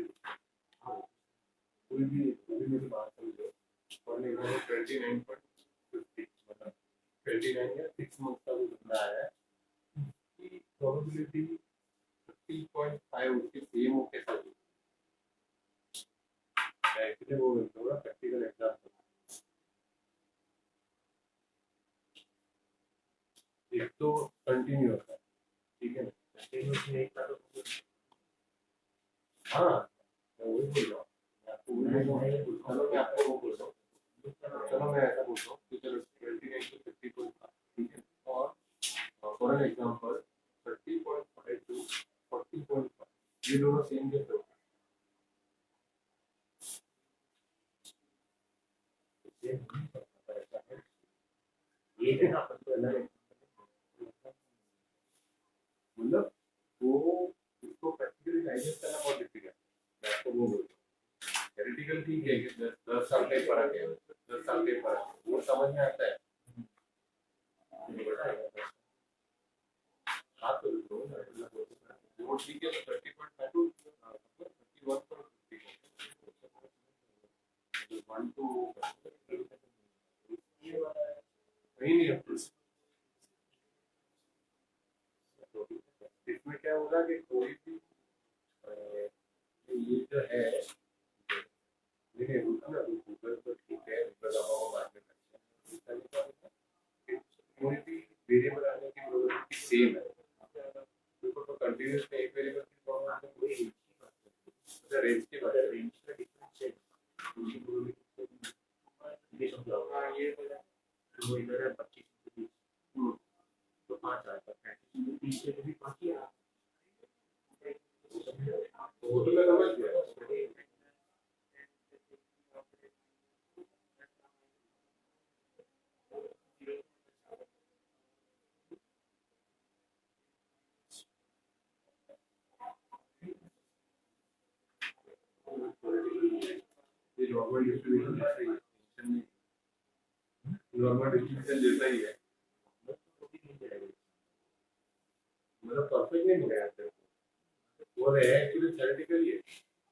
कोई भी मेरी बात समझो, फॉर एग्जांपल 29.50 मतलब 29 या 6 मंथ का भी बंदा है, की प्रोबेबिलिटी 30.5 उसके सेम हो के साथ एक्चुअली वो थोड़ा प्रैक्टिकल एग्जांपल। एक तो कंटिन्यू होता है, ठीक है ना, कंटिन्यूस में एक का तो हाँ मैं वही बोल रहा हूँ, मैं आपको वही बोल रहा हूँ, चलो मैं आपको वो बोल रहा हूँ, चलो मैं ऐसा बोल रहा हूँ कि चलो 29 to 50 को ठीक है, और फॉर एन एग्जांपल 30.5 to 40.5 ये दोनों सेम कैसे होगा? ये है ना अपन तो अलग है, मतलब वो उसको प्रैक्टिकली डाइजेस्ट करना बहुत डिफिकल्ट है। मैं आपको वो बोल रहा हूँ थ्योरेटिकल ठीक है कि 10 साल का ही फर्क है, 10 साल का ही फर्क है वो समझ में आता है। हाँ तो वो ठीक है तो 30.5 to 31.50 1 to नहीं इसमें क्या होगा कि कोई भी ये जो है देखिए ना गूगल तो ठीक है, गूगल अब बाद में करते हैं, कोई भी वेरिएबल आने की प्रोबेबिलिटी सेम है, बिल्कुल तो कंटीन्यूअस में एक वेरिएबल की प्रोबेबिलिटी कोई रेंज की बात है, रेंज का डिफरेंस है उनकी प्रोबेबिलिटी ये समझाओ ये तो इधर है 25 तो 5 आता है 30 से भी 5 ही आता है, वो तो मैं समझ गया। नॉर्मल डिस्ट्रीब्यूशन जैसा ही है, नॉर्मल डिस्ट्रीब्यूशन जैसा ही है, मतलब परफेक्ट नहीं मिलेगा तेरे को, वो है एक्चुअली थ्योरेटिकल ही है,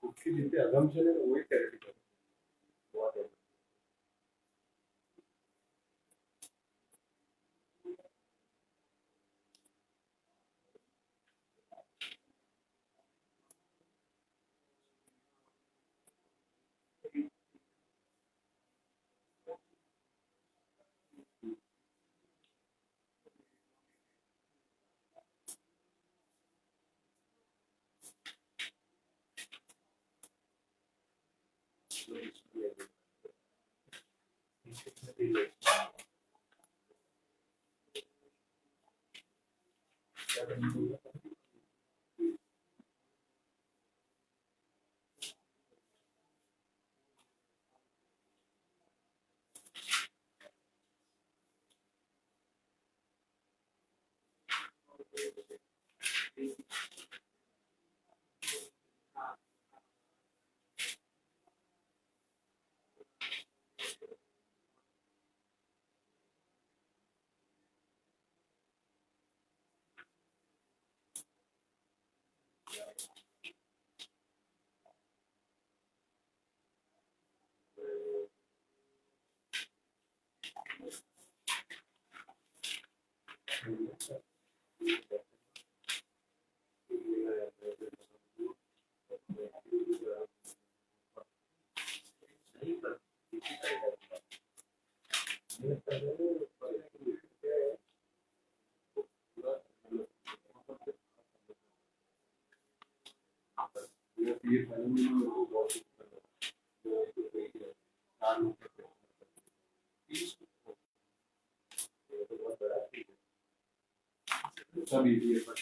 उसकी जितने अजम्पशन है वही थ्योरेटिकल बहुत है। ये फाइनल में मेरे को बहुत बहुत बड़ा चीज है, सब इजी है फट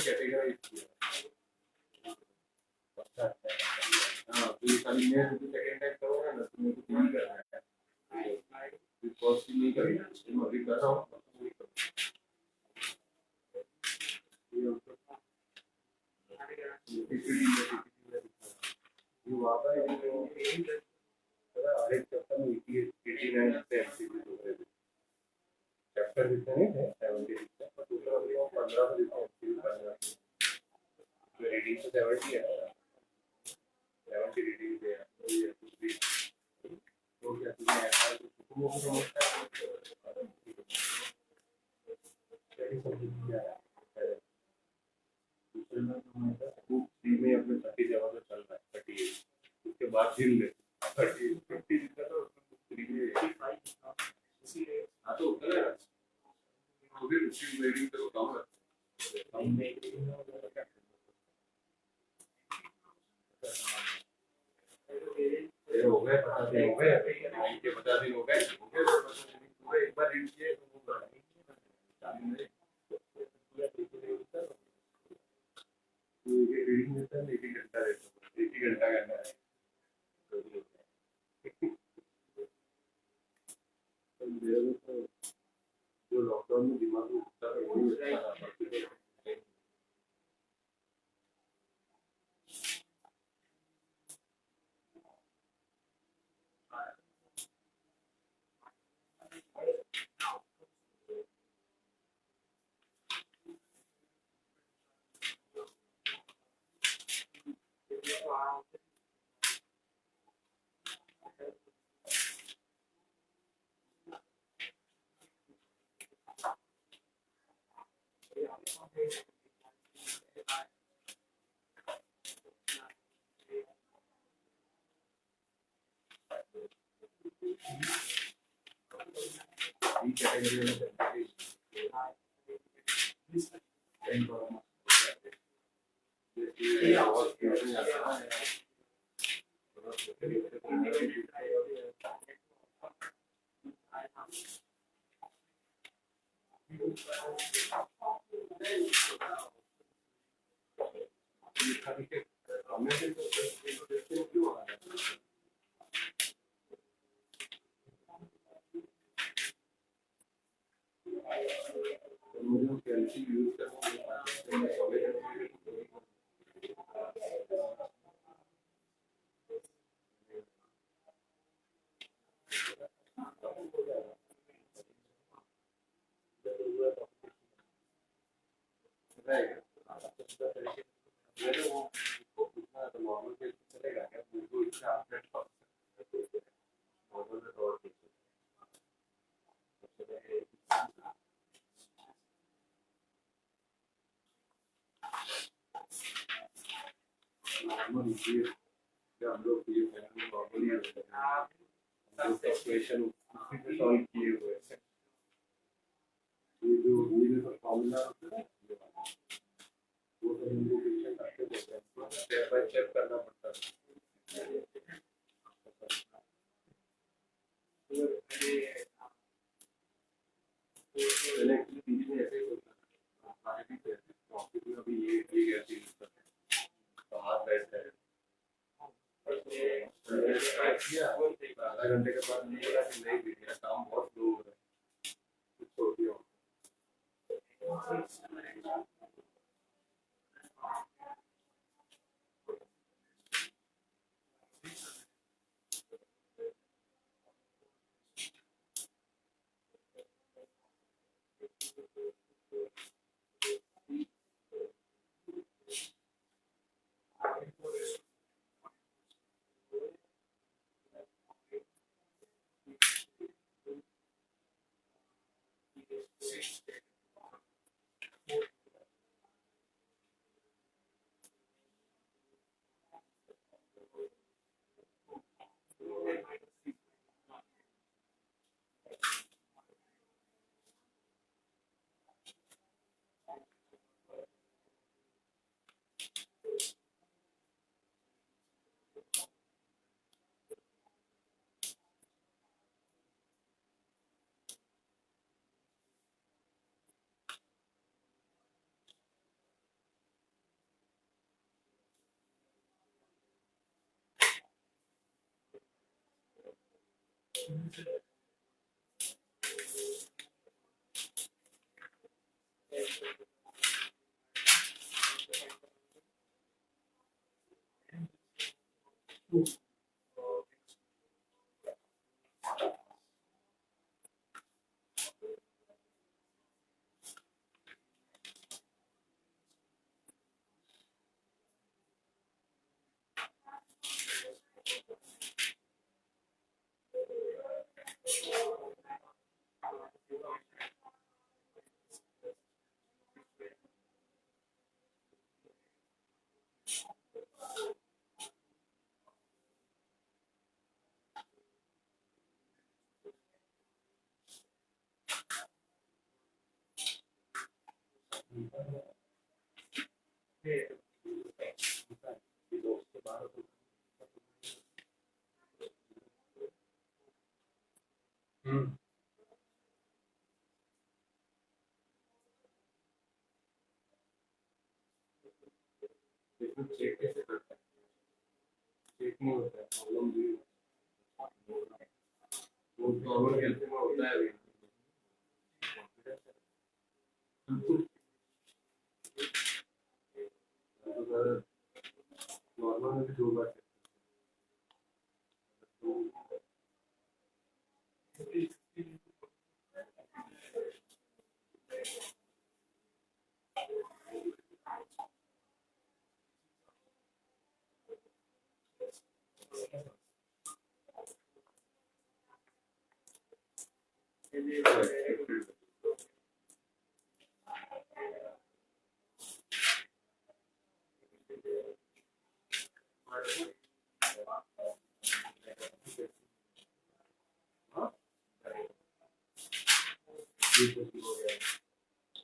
कैटेगराइज किया। हाँ, तो ये खाली मैं सेकंड टाइम करूँगा ना तो मेरे को नहीं करना है, फर्स्ट नहीं करना है, मैं अभी कर रहा हूँ। ये वहाँ पर हर एक चैप्टर में 89 से एमसीक्यूज होते थे, चैप्टर जितने नहीं थे 76 थे, पर टोटल अभी हम 15 से जितने एमसीक्यूज करने वाले हैं, तो रीडिंग तो 70 है ना, 70 रीडिंग है, तो ये कुछ भी तो क्या तुमने ऐसा कुछ वो समझता है क्या समझ है दूसरे में तो बुक सी में अपने 30 जगह पे चल रहा है 38, उसके बाद गिन ले 30 50 जितना तो बुक 3 में हाँ तो होता है तो फिर उसकी रीडिंग तो कम है, ये हो गए 50 दिन हो गए, ये 50 दिन हो गए पूरा एक बार रीड किए तो वो रीडिंग में सर 1 घंटा रहता है, 1 घंटा करना है तो जो लॉकडाउन में दिमाग में घुसता है वही अच्छा था। ई कैटेगरी में मुझे कैल्शियम यूज करना हम लोग ये नॉर्मली इक्वेशन सॉल्व किए हुए हैं ये जो फॉर्मूला वो तो हिंदी डिक्शन करते होते हैं स्टेप बाय स्टेप करना पड़ता है पहले एक्चुअली पीजी में ऐसे ही होता है सारे भी कहते हैं ऑफिस में अभी ये कैसे यूज करते हैं तो हाथ बैठता है आधा घंटे के बाद नहीं बोला कि नहीं मेरा काम बहुत स्लो हो रहा है छोड़ दिया इसमें चेक कैसे करते हैं चेक नहीं होता है प्रॉब्लम भी वो नॉर्मल हेल्थ में होता है नॉर्मल में भी 2 बार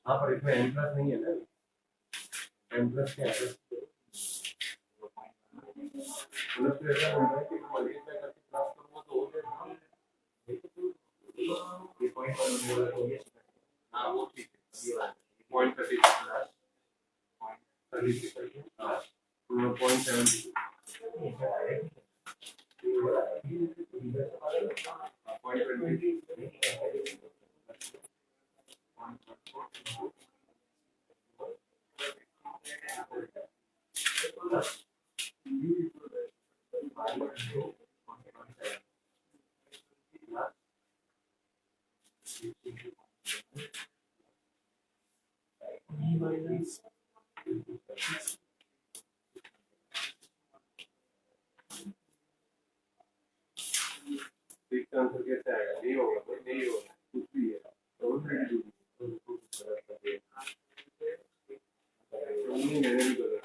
हाँ पर इसमें एम प्लस नहीं है ना, एम प्लस क्या है, मतलब फिर ऐसा होता है कि मल्टीप्लाई करके प्लस करूँगा तो हो जाएगा, ये पॉइंट हाँ वो ठीक है, ये पॉइंट 30 प्लस पॉइंट 70 इसका आंसर कैसे आएगा, नहीं होगा, कोई नहीं होगा, कुछ भी है मैंने भी गलत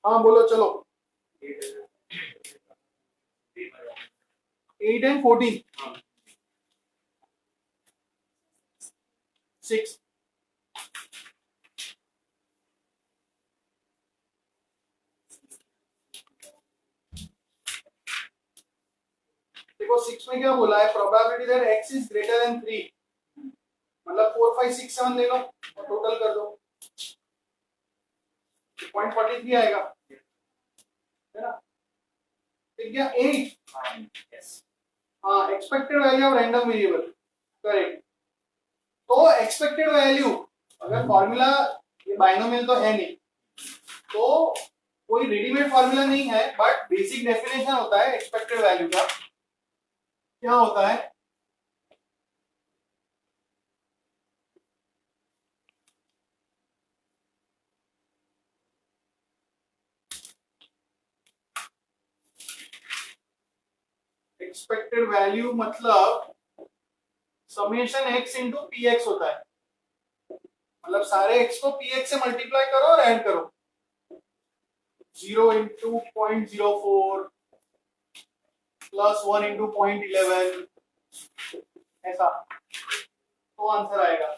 हाँ बोलो चलो। 8 and 14 6 देखो 6 में क्या बोला है, probability that x is greater than 3, मतलब 4 5 6 7 ले लो और टोटल कर दो, 0.43 आएगा, है ना। ठीक है 8 हाँ expected value of random variable, correct. तो एक्सपेक्टेड वैल्यू अगर फॉर्मूला, ये बाइनोमियल तो है नहीं, तो कोई रेडीमेड फॉर्मूला नहीं है, बट बेसिक डेफिनेशन होता है एक्सपेक्टेड वैल्यू का। क्या होता है, एक्सपेक्टेड वैल्यू मतलब summation x into P x होता है, मतलब सारे x को पी एक्स से मल्टीप्लाई करो और ऐड करो, 0 इंटू 0.04 प्लस 1 इंटू 0.11 ऐसा, तो आंसर आएगा।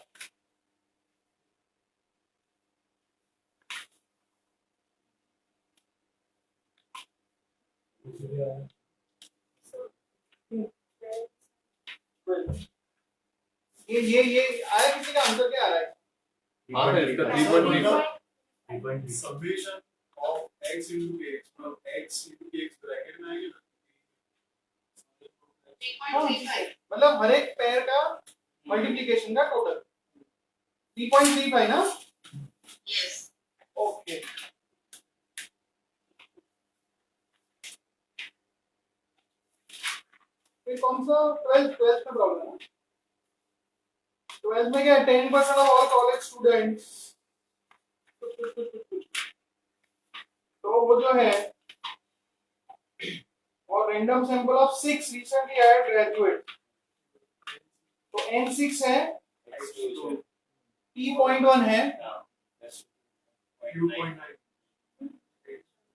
ये आया, किसी का आंसर क्या आ रहा है? हाँ है इसका 3.3 summation of x into kx, मतलब x into kx ब्रैकेट में आएगी ना, 3.35 मतलब हर एक पेयर का मल्टीप्लिकेशन का टोटल 3.35 ना, yes ओके। फिर कौन सा 12th में प्रॉब्लम है, 12th में क्या 10% ऑफ ऑल कॉलेज स्टूडेंट्स, तो वो जो है, और random sample of 6 recently hired graduate, तो n6 है, p.1 है,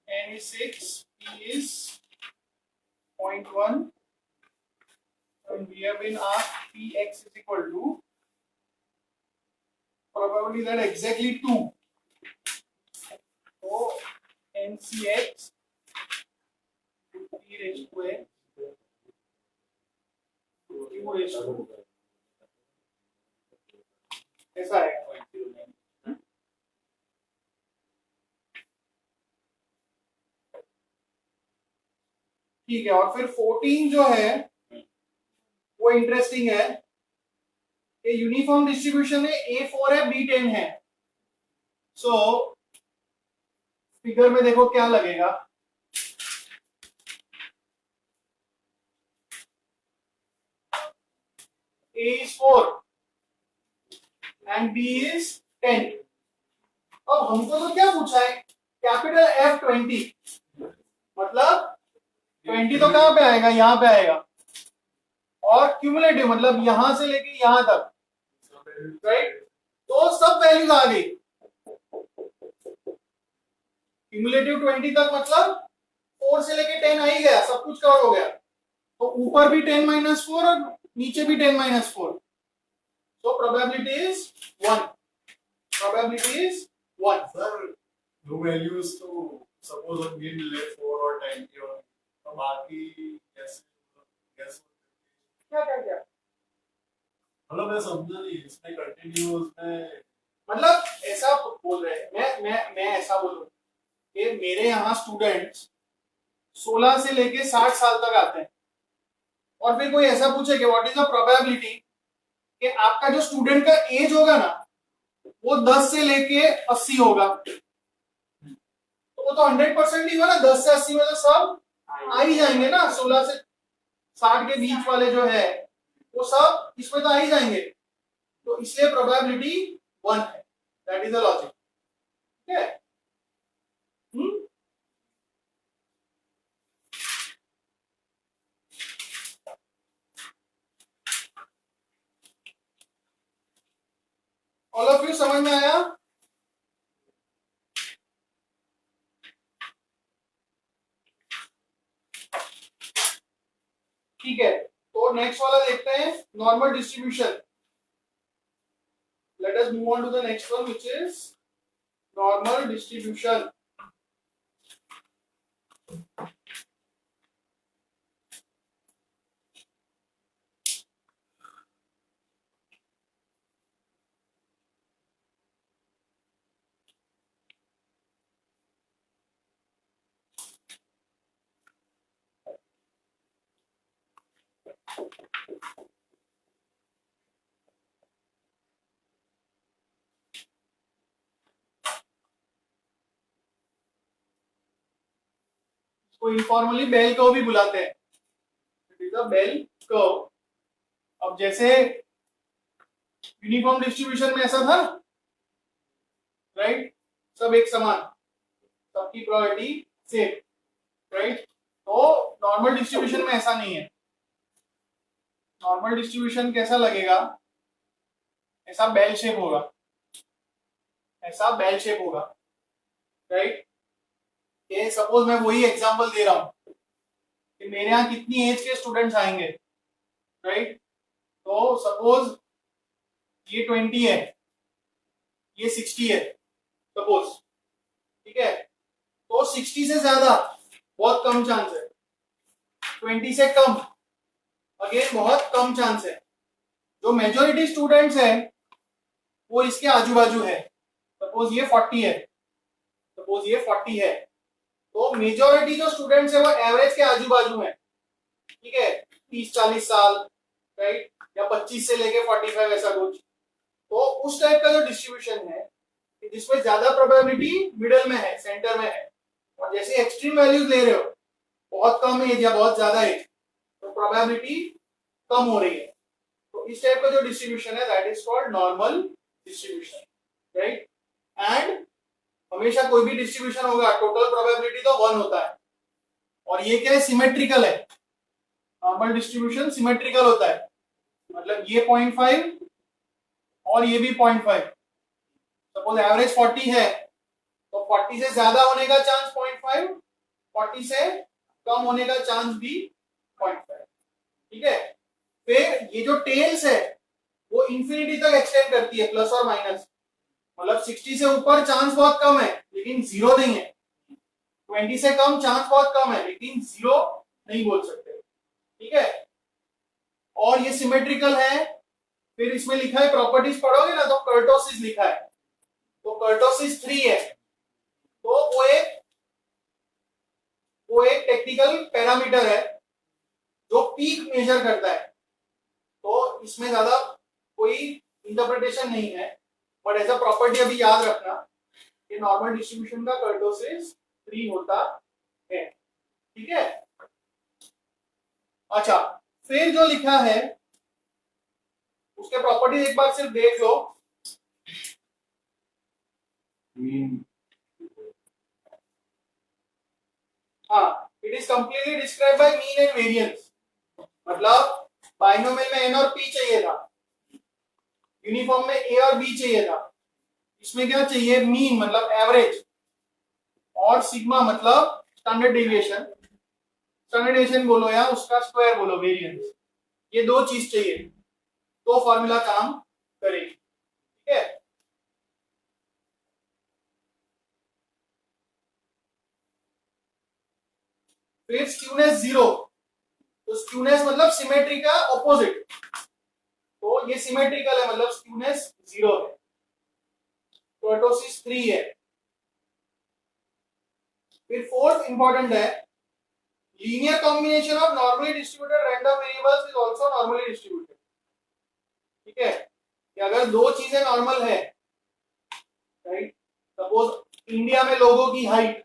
n is 6, p is 0.1, and we have been asked px is equal to probability that exactly 2, so ncx p raised to a q raised to ऐसा है। ठीक है, और फिर 14 जो है वो इंटरेस्टिंग है, ये यूनिफॉर्म डिस्ट्रीब्यूशन है, A4 है, B10 है। सो फिगर में देखो क्या लगेगा, A is 4 and B is 10। अब हमको तो क्या पूछा है, कैपिटल F20, मतलब 20 तो कहां पे आएगा, यहां पे आएगा, और क्यूमुलेटिव मतलब यहां से लेके यहां तक, राइट। तो सब वैल्यूज आ गई, क्यूमुलेटिव 20 तक मतलब 4 से लेके 10 आ ही गया, सब कुछ कवर हो गया। तो ऊपर भी 10 - 4 और नीचे भी 10 - 4, so probability is 1, probability is 1। Sir दो वैल्यूज तो सपोज हम गिन ले 4 और 10 की, और तो बाकी कैसे कैसे क्या क्या क्या मतलब मैं समझा नहीं इसमें कंटिन्यूअस में। मतलब ऐसा बोल रहे हैं, मैं ऐसा बोलूं कि मेरे यहाँ स्टूडेंट्स 16 से लेके 60 साल तक आते हैं, और फिर कोई ऐसा पूछे कि व्हाट इज द प्रोबेबिलिटी कि आपका जो स्टूडेंट का एज होगा ना वो 10 से लेके 80 होगा, तो वो तो 100% ही होगा ना, 10 से 80 में तो सब आ ही जाएंगे ना, 16 से 60 के बीच वाले जो है वो सब इसमें तो आ ही जाएंगे, तो इसलिए प्रोबेबिलिटी 1 है, दैट इज द लॉजिक। ठीक है, ऑल ऑफ यू समझ में आया? ठीक है, तो नेक्स्ट वाला देखते हैं, normal distribution. Let us move on to the next one which is normal distribution. को इनफॉर्मली बेल कर्व भी बुलाते हैं, it is a bell curve. अब जैसे यूनिफॉर्म डिस्ट्रीब्यूशन में ऐसा था, राइट, सब एक समान, सबकी प्रोबेबिलिटी सेम, राइट। तो नॉर्मल डिस्ट्रीब्यूशन में ऐसा नहीं है। नॉर्मल डिस्ट्रीब्यूशन कैसा लगेगा, ऐसा बेल शेप होगा, ऐसा बेल शेप होगा, राइट। ये सपोज मैं वही एग्जांपल दे रहा हूं कि मेरे यहाँ कितनी एज के स्टूडेंट्स आएंगे, राइट। तो सपोज ये 20 है, ये 60 है सपोज, ठीक है। तो 60 से ज्यादा बहुत कम चांस है, 20 से कम अगेन बहुत कम चांस है। जो मेजोरिटी स्टूडेंट्स है वो इसके आजू बाजू है, सपोज ये 40 है, सपोज ये 40 है, तो मेजोरिटी जो स्टूडेंट्स है वो एवरेज के आजू बाजू है, ठीक है, 30-40 साल, राइट, या 25 से लेके 45 ऐसा कुछ। तो उस टाइप का जो डिस्ट्रीब्यूशन है जिसमें ज्यादा प्रोबेबिलिटी मिडिल में है, सेंटर में है, और जैसे एक्सट्रीम वैल्यूज ले रहे हो, बहुत कम एज या बहुत ज्यादा एज, तो प्रोबेबिलिटी कम हो रही है। तो इस टाइप का जो डिस्ट्रीब्यूशन है that is called normal distribution, right. And हमेशा कोई भी डिस्ट्रीब्यूशन होगा टोटल प्रोबेबिलिटी तो 1 होता है, और ये क्या है, सिमेट्रिकल है। नॉर्मल डिस्ट्रीब्यूशन सिमेट्रिकल होता है, मतलब ये 0.5 और ये भी 0.5। सपोज एवरेज 40 है तो 40 से ज्यादा होने का चांस 0.5, 40 से कम होने का चांस भी 0.5, ठीक है। फिर ये जो टेल्स है वो इंफिनिटी तक एक्सटेंड करती है, प्लस और माइनस, मतलब 60 से ऊपर चांस बहुत कम है लेकिन जीरो नहीं है, 20 से कम चांस बहुत कम है लेकिन जीरो नहीं बोल सकते, ठीक है। और ये सिमेट्रिकल है। फिर इसमें लिखा है, प्रॉपर्टीज पढ़ोगे ना तो कर्टोसिस लिखा है, तो कर्टोसिस 3 है, तो वो एक टेक्निकल पैरामीटर है जो पीक मेजर करता है। तो इसमें ज्यादा कोई इंटरप्रिटेशन नहीं है, बट एज अ प्रॉपर्टी अभी याद रखना कि नॉर्मल डिस्ट्रीब्यूशन का कर्टोसिस 3 होता है, ठीक है। अच्छा, फिर जो लिखा है उसके प्रॉपर्टीज एक बार सिर्फ देख लो। मीन हाँ, it is completely describe by mean and variance. मतलब बाइनोमियल में एन और पी चाहिए था, यूनिफॉर्म में ए और बी चाहिए था, इसमें क्या चाहिए, मीन मतलब एवरेज, और सिग्मा मतलब स्टैंडर्ड डेविएशन, स्टैंडर्ड डेविएशन बोलो या उसका स्क्वायर बोलो वेरिएंस, ये दो चीज चाहिए तो फॉर्मूला काम करेगी, ठीक है। फिर स्क्यूनेस 0, तो स्क्यूनेस मतलब सिमेट्री का ऑपोजिट, तो ये सिमेट्रिकल है मतलब स्क्यूनेस 0 है, कर्टोसिस 3 है। फिर फोर्थ इंपॉर्टेंट है, linear combination of normally distributed random variables is also normally distributed, ठीक है। कि अगर दो चीजें नॉर्मल है, राइट, सपोज इंडिया में लोगों की हाइट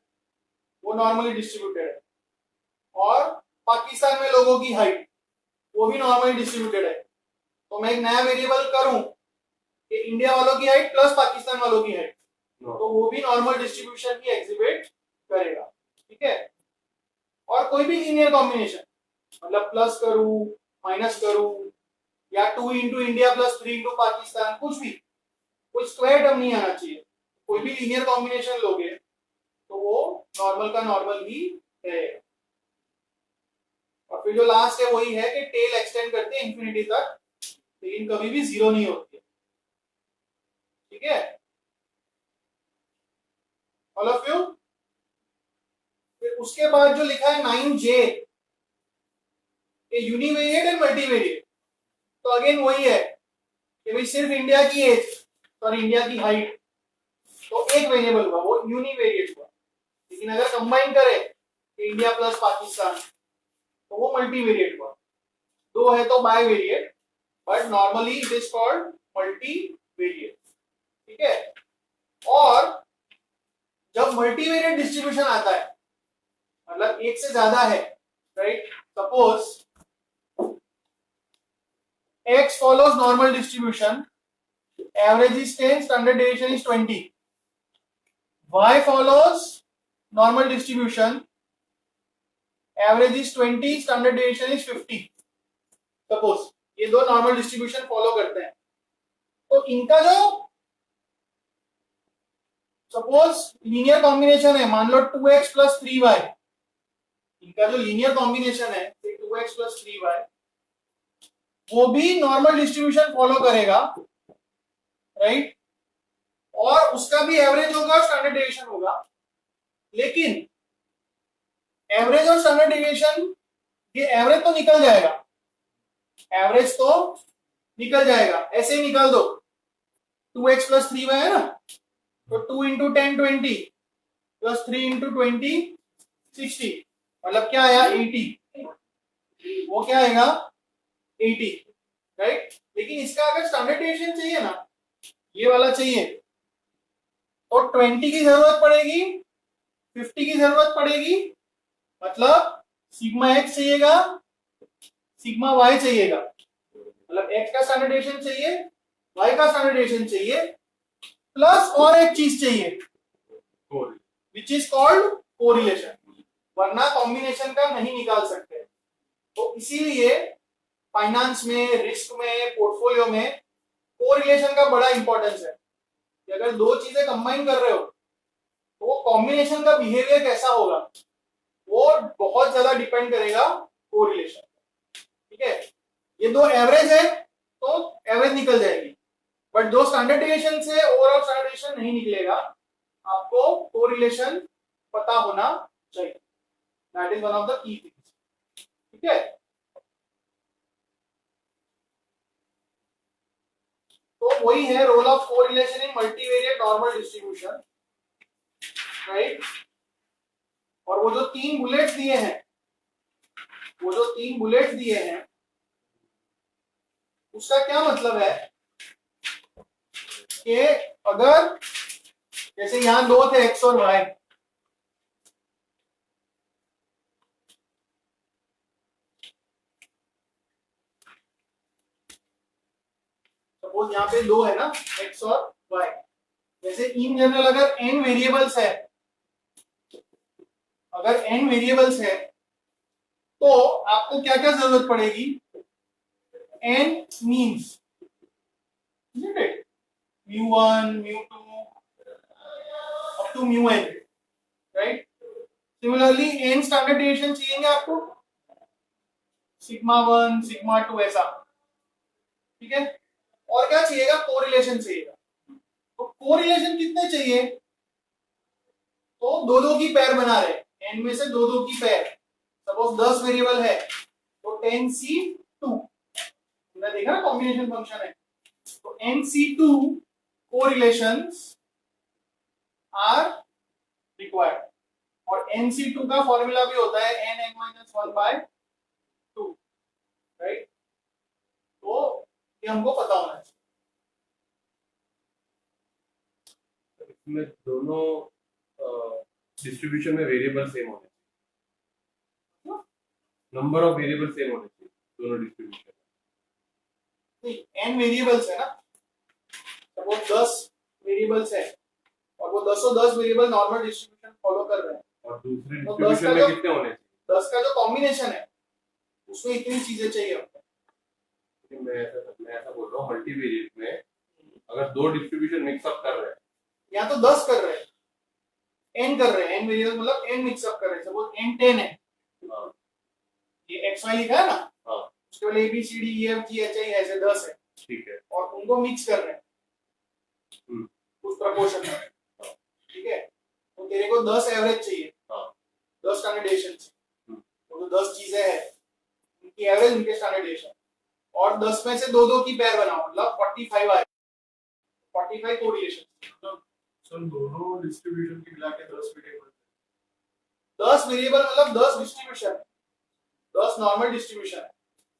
वो नॉर्मली डिस्ट्रीब्यूटेड है और पाकिस्तान में लोगों की हाइट वो भी नॉर्मली डिस्ट्रीब्यूटेड है, तो मैं एक नया वेरिएबल करूं कि इंडिया वालों की हाइट प्लस पाकिस्तान वालों की हाइट, तो वो भी नॉर्मल डिस्ट्रीब्यूशन ही एग्जिबिट करेगा, ठीक है। और कोई भी लीनियर कॉम्बिनेशन मतलब प्लस करूं, माइनस करूं, या 2 into India plus 3 into Pakistan, कुछ भी, कोई स्क्वायर टर्म नहीं आना चाहिए, कोई भी लीनियर कॉम्बिनेशन लोगे तो वो नॉर्मल का नॉर्मल ही रहेगा। और फिर जो लास्ट है वही है कि टेल एक्सटेंड करते हैं इंफिनिटी तक, लेकिन कभी भी 0 नहीं होती है, ठीक है, ऑल ऑफ यू। फिर उसके बाद जो लिखा है 9J, यूनिवेरिएट एंड मल्टीवेरिएट, तो अगेन वही है कि भाई सिर्फ इंडिया की एज और इंडिया की हाइट तो एक वेरिएबल हुआ, वो यूनिवेरिएट हुआ, लेकिन अगर कंबाइन करें इंडिया प्लस पाकिस्तान तो वो मल्टीवेरिएट हुआ, दो है तो bivariate, but normally it is called multivariate, ठीक है। और जब मल्टीवेरिएट डिस्ट्रीब्यूशन आता है मतलब एक से ज्यादा है, right, suppose x follows normal distribution, average is 10, standard deviation is 20, y follows normal distribution, average is 20, standard deviation is 50, suppose ये दो नॉर्मल डिस्ट्रीब्यूशन फॉलो करते हैं, तो इनका जो सपोज लीनियर कॉम्बिनेशन है, मान लो 2x प्लस 3y, इनका जो लीनियर कॉम्बिनेशन है 2x प्लस 3y, वो भी नॉर्मल डिस्ट्रीब्यूशन फॉलो करेगा, राइट, और उसका भी एवरेज होगा, स्टैंडर्ड डेविएशन होगा, लेकिन एवरेज और स्टैंडर्ड डेविएशन, ये एवरेज तो निकल जाएगा, एवरेज तो निकल जाएगा, ऐसे ही निकाल दो, 2x प्लस 3y है ना, तो 2 इंटू 10 20 प्लस 3 इंटू 20 60, मतलब क्या आया 80, वो क्या आएगा 80, राइट। लेकिन इसका अगर स्टैंडर्ड डेविएशन चाहिए ना, ये वाला चाहिए, तो 20 की जरूरत पड़ेगी, 50 की जरूरत पड़ेगी, मतलब सिग्मा x चाहिएगा, सिग्मा y चाहिएगा, मतलब x का स्टैंडर्ड डेविएशन चाहिए, y का स्टैंडर्ड डेविएशन चाहिए, प्लस और एक चीज चाहिए विच इज कॉल्ड कोरिलेशन, वरना कॉम्बिनेशन का नहीं निकाल सकते। तो इसीलिए फाइनेंस में, रिस्क में, पोर्टफोलियो में कोरिलेशन का बड़ा इंपॉर्टेंस है कि अगर दो चीजें कंबाइन कर रहे हो तो वो कॉम्बिनेशन का बिहेवियर कैसा होगा वो बहुत ज्यादा डिपेंड करेगा कोरिलेशन, ठीक है। ये दो एवरेज है तो एवरेज निकल जाएगी, बट दो स्टैंडर्ड डेविएशन से ओवरऑल स्टैंडर्ड डेविएशन नहीं निकलेगा, आपको कोरिलेशन पता होना चाहिए, that is one of the key things, ठीक है। तो वही है role of correlation in multivariate normal distribution, right. और वो जो 3 बुलेट्स दिए हैं, वो जो 3 बुलेट्स दिए हैं उसका क्या मतलब है कि अगर जैसे यहां दो थे एक्स और वाई, सपोज यहाँ पे दो है ना, एक्स और वाई, जैसे इन जनरल अगर n वेरिएबल्स है, अगर n वेरिएबल्स है तो आपको क्या क्या जरूरत पड़ेगी, n means mu1 mu2 up to mu n, right. Similarly n standard deviation चाहिए आपको, सिग्मा 1 सिग्मा 2 ऐसा, ठीक है। और क्या चाहिएगा, कोरिलेशन चाहिएगा। तो कोरिलेशन कितने चाहिए, तो दो दो की पेयर बना रहे, n में से दो दो की पेयर, सपोज 10 वेरिएबल है तो 10c2, हमने देखा ना कॉम्बिनेशन फंक्शन है, तो nc2 कोरिलेशंस आर रिक्वायर्ड, और nc2 का फॉर्मूला भी होता है nn-1/2, राइट। तो ये हमको पता होना चाहिए। इसमें दोनों डिस्ट्रीब्यूशन में वेरिएबल सेम होने चाहिए, नंबर ऑफ वेरिएबल सेम होने चाहिए दोनों डिस्ट्रीब्यूशन नहीं, n वेरिएबल्स है ना, सपोज 10 वेरिएबल्स है और वो 10 वेरिएबल नॉर्मल डिस्ट्रीब्यूशन फॉलो कर रहे हैं, और दूसरे तो डिस्ट्रीब्यूशन में कितने होने चाहिए। 10 का जो कॉम्बिनेशन है उसमें इतनी चीजें चाहिए हमको। मैं ऐसा बोल रहा हूँ मल्टीवेरिएट में अगर दो डिस्ट्रीब्यूशन मिक्सअप कर रहे हैं, यहाँ तो 10 कर रहे हैं, n कर रहे हैं, n वेरिएबल मतलब n मिक्सअप कर रहे हैं, सपोज n 10 है, हाँ ये x y लिखा है ना, हाँ उसके बाद a b c d e f g h i ऐसे 10 है, ठीक है, और उनको मिक्स कर रहे हैं उस प्रपोर्शन में, हाँ। ठीक है। तो तेरे को 10 एवरेज चाहिए, हाँ 10 स्टैंडर्ड डेविएशन चाहिए, तो जो 10 चीजें हैं उनकी एवरेज, उनके स्टैंडर्ड डेविएशन, और 10 में से दो दो की पेयर बनाओ, मतलब 45 आए, 45 कोरिलेशन। सर दोनों डिस्ट्रीब्यूशन की मिला के 10 वेरिएबल, 10 वेरिएबल मतलब 10 डिस्ट्रीब्यूशन, 10 नॉर्मल डिस्ट्रीब्यूशन है।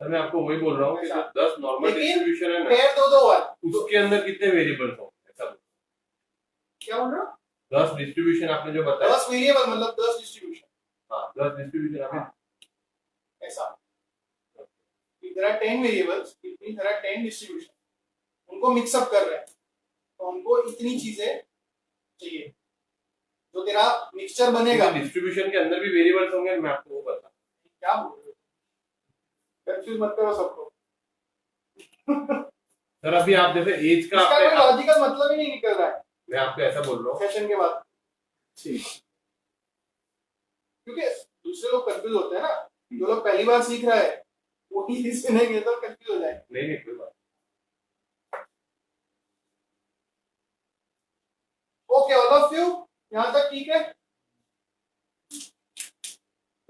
सर मैं आपको वही बोल रहा हूँ कि जो 10 नॉर्मल लेकिन डिस्ट्रीब्यूशन है ना, पेयर दो दो वाले, उसके अंदर कितने वेरिएबल्स हों, ऐसा बोलो। क्या बोल रहे हो, 10 डिस्ट्रीब्यूशन आपने जो बताया, 10 वेरिएबल मतलब 10 डिस्ट्रीब्यूशन, हाँ 10 डिस्ट्रीब्यूशन आपने, ऐसा। if there are 10 variables, it means there are 10 distribution, उनको मिक्सअप कर रहे हैं, तो हमको इतनी चीजें चाहिए, जो तेरा मिक्सचर बनेगा। डिस्ट्रीब्यूशन के अंदर भी वेरिएबल्स होंगे, मैं आपको वो बता, क्या बोल रहे हो, कंफ्यूज मत करो सबको। सर अभी आप जैसे एज का इसका कोई आपने, लॉजिकल मतलब ही नहीं निकल रहा है मैं आपको ऐसा बोल रहा हूँ, सेशन के बाद, क्योंकि दूसरे लोग कंफ्यूज होते हैं ना, जो लोग पहली बार सीख रहा है वो ही सुनेंगे तो कंफ्यूज हो जाए। नहीं नहीं कोई बात, ओके ऑल ऑफ यू, यहां तक ठीक है।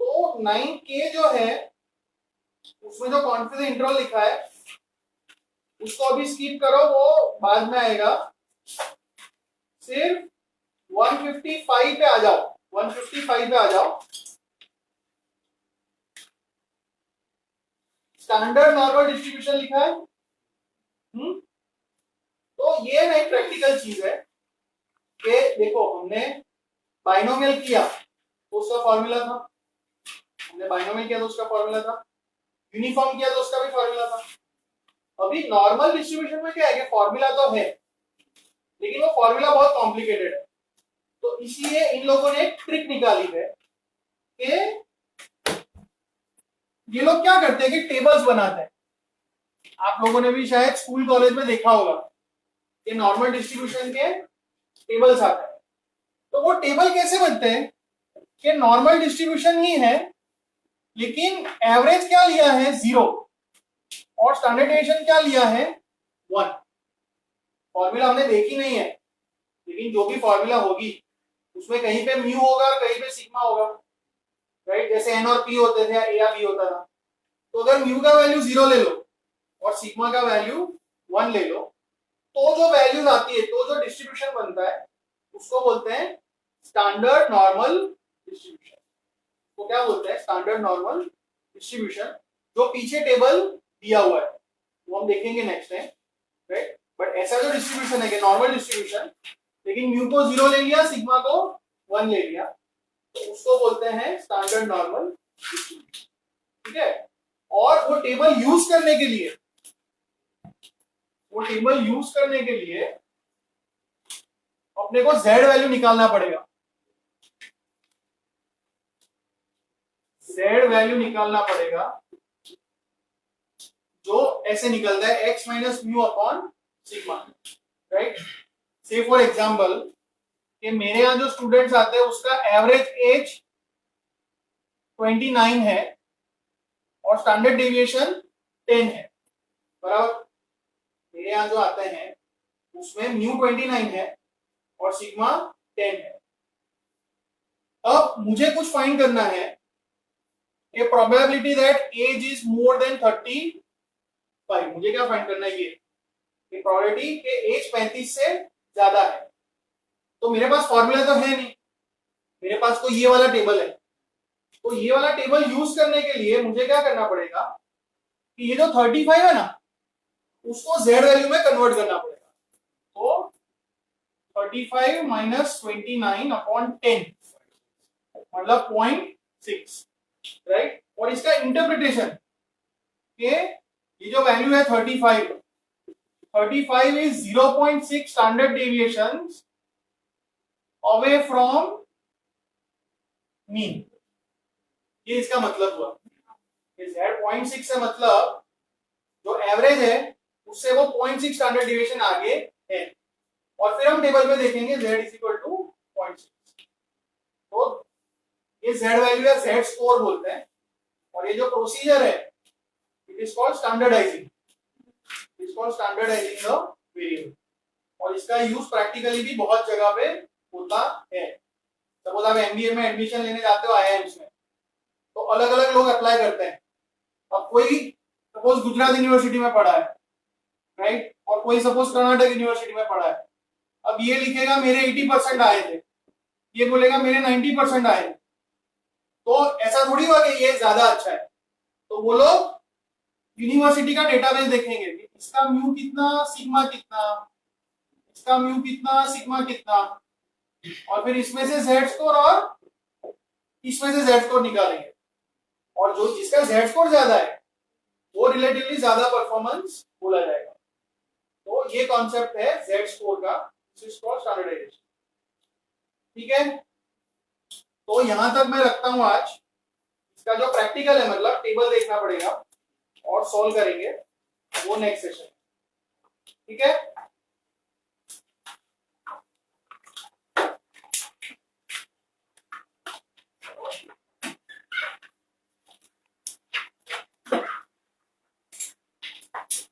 तो 9K जो है उसमें जो कॉन्फ्यूज इंटरवल लिखा है उसको अभी स्किप करो, वो बाद में आएगा। सिर्फ 155 पे आ जाओ, 155 पे आ जाओ। स्टैंडर्ड नॉर्मल डिस्ट्रीब्यूशन लिखा है। तो ये नहीं प्रैक्टिकल चीज है कि देखो हमने बाइनोमियल किया तो उसका फॉर्मूला था, हमने बाइनोमियल किया तो उसका फॉर्मूला था, यूनिफॉर्म किया तो उसका भी फॉर्मूला था। अभी नॉर्मल डिस्ट्रीब्यूशन में क्या है कि फॉर्मूला तो है लेकिन वो फॉर्मूला बहुत कॉम्प्लिकेटेड है, तो इसलिए इन लोगों ने एक ट्रिक निकाली है कि ये लोग क्या करते हैं कि टेबल्स बनाते हैं। आप लोगों ने भी शायद स्कूल कॉलेज में देखा होगा कि नॉर्मल डिस्ट्रीब्यूशन के टेबल्स आते हैं। तो वो टेबल कैसे बनते हैं कि नॉर्मल डिस्ट्रीब्यूशन ही है लेकिन एवरेज क्या लिया है 0 और स्टैंडर्ड डेविएशन क्या लिया है 1। फॉर्मूला हमने देखी नहीं है लेकिन जो भी फॉर्मूला होगी उसमें कहीं पे म्यू होगा और कहीं पे सिग्मा होगा, राइट। जैसे एन और पी होते थे, ए या बी होता था। तो अगर म्यू का वैल्यू 0 ले लो और सिग्मा का वैल्यू 1 ले लो तो जो वैल्यूज आती है, तो जो डिस्ट्रीब्यूशन बनता है उसको बोलते हैं स्टैंडर्ड नॉर्मल डिस्ट्रीब्यूशन। तो क्या बोलते हैं स्टैंडर्ड नॉर्मल डिस्ट्रीब्यूशन। जो पीछे टेबल दिया हुआ है वो हम देखेंगे नेक्स्ट टाइम, राइट। बट ऐसा जो डिस्ट्रीब्यूशन है कि नॉर्मल डिस्ट्रीब्यूशन, लेकिन म्यू को 0 ले लिया, सिग्मा को 1 ले लिया, तो उसको बोलते हैं स्टैंडर्ड नॉर्मल डिस्ट्रीब्यूशन। ठीक है, और वो टेबल यूज करने के लिए, अपने को z वैल्यू निकालना पड़ेगा। z वैल्यू निकालना पड़ेगा जो ऐसे निकलता है x minus mu upon sigma, right. से फॉर एग्जाम्पल कि मेरे यहाँ जो स्टूडेंट्स आते हैं उसका एवरेज एज 29 है और स्टैंडर्ड डेविएशन 10 है, बराबर। मेरे यहाँ जो आते हैं उसमें म्यू 29 है और सिग्मा 10 है। अब मुझे कुछ फाइंड करना है कि probability that age is more than 35। मुझे क्या फाइंड करना है, ये प्रोबेबिलिटी कि एज 35 से ज्यादा है। तो मेरे पास फॉर्मूला तो है नहीं, मेरे पास तो ये वाला टेबल है। तो ये वाला टेबल यूज करने के लिए मुझे क्या करना पड़ेगा कि ये जो 35 है ना, उसको z वैल्यू में कन्वर्ट करना पड़ेगा। तो 35 माइनस 29 अपॉन 10 मतलब 0.6, राइट। और इसका इंटरप्रिटेशन कि ये जो वैल्यू है 35 is 0.6 standard deviation away from mean. ये इसका मतलब हुआ। z 0.6 से मतलब जो एवरेज है उससे वो 0.6 स्टैंडर्ड डेविएशन आगे है। और फिर हम टेबल में देखेंगे z इज इक्वल टू 0.6। तो ये z वैल्यू या z स्कोर बोलते हैं। और ये जो प्रोसीजर है it is called standardising, the variable. और इसका यूज प्रैक्टिकली भी बहुत जगह पे होता है। सपोज आप एमबीए में एडमिशन लेने जाते हो आईआईएम्स में, तो अलग अलग लोग अप्लाई करते हैं। अब कोई सपोज गुजरात यूनिवर्सिटी में पढ़ा है, राइट, और कोई सपोज कर्नाटक यूनिवर्सिटी में पढ़ा है। अब ये लिखेगा मेरे 80% आए थे, ये बोलेगा मेरे 90% आए थे। तो ऐसा थोड़ी हुआ कि ये ज्यादा अच्छा है। तो वो लोग यूनिवर्सिटी का डेटाबेस देखेंगे, इसका म्यू कितना, सिग्मा कितना, इसका म्यू कितना, सिग्मा कितना, और फिर इसमें से z स्कोर और इसमें से z स्कोर निकालेंगे। और जो जिसका z स्कोर ज्यादा है वो रिलेटिवली ज्यादा परफॉर्मेंस बोला जाएगा। तो ये कॉन्सेप्ट है z स्कोर का, स्टैंडर्डाइजेशन। ठीक है, तो यहां तक मैं रखता हूं आज। इसका जो प्रैक्टिकल है मतलब टेबल देखना पड़ेगा और सॉल्व करेंगे, वो नेक्स्ट सेशन। ठीक है।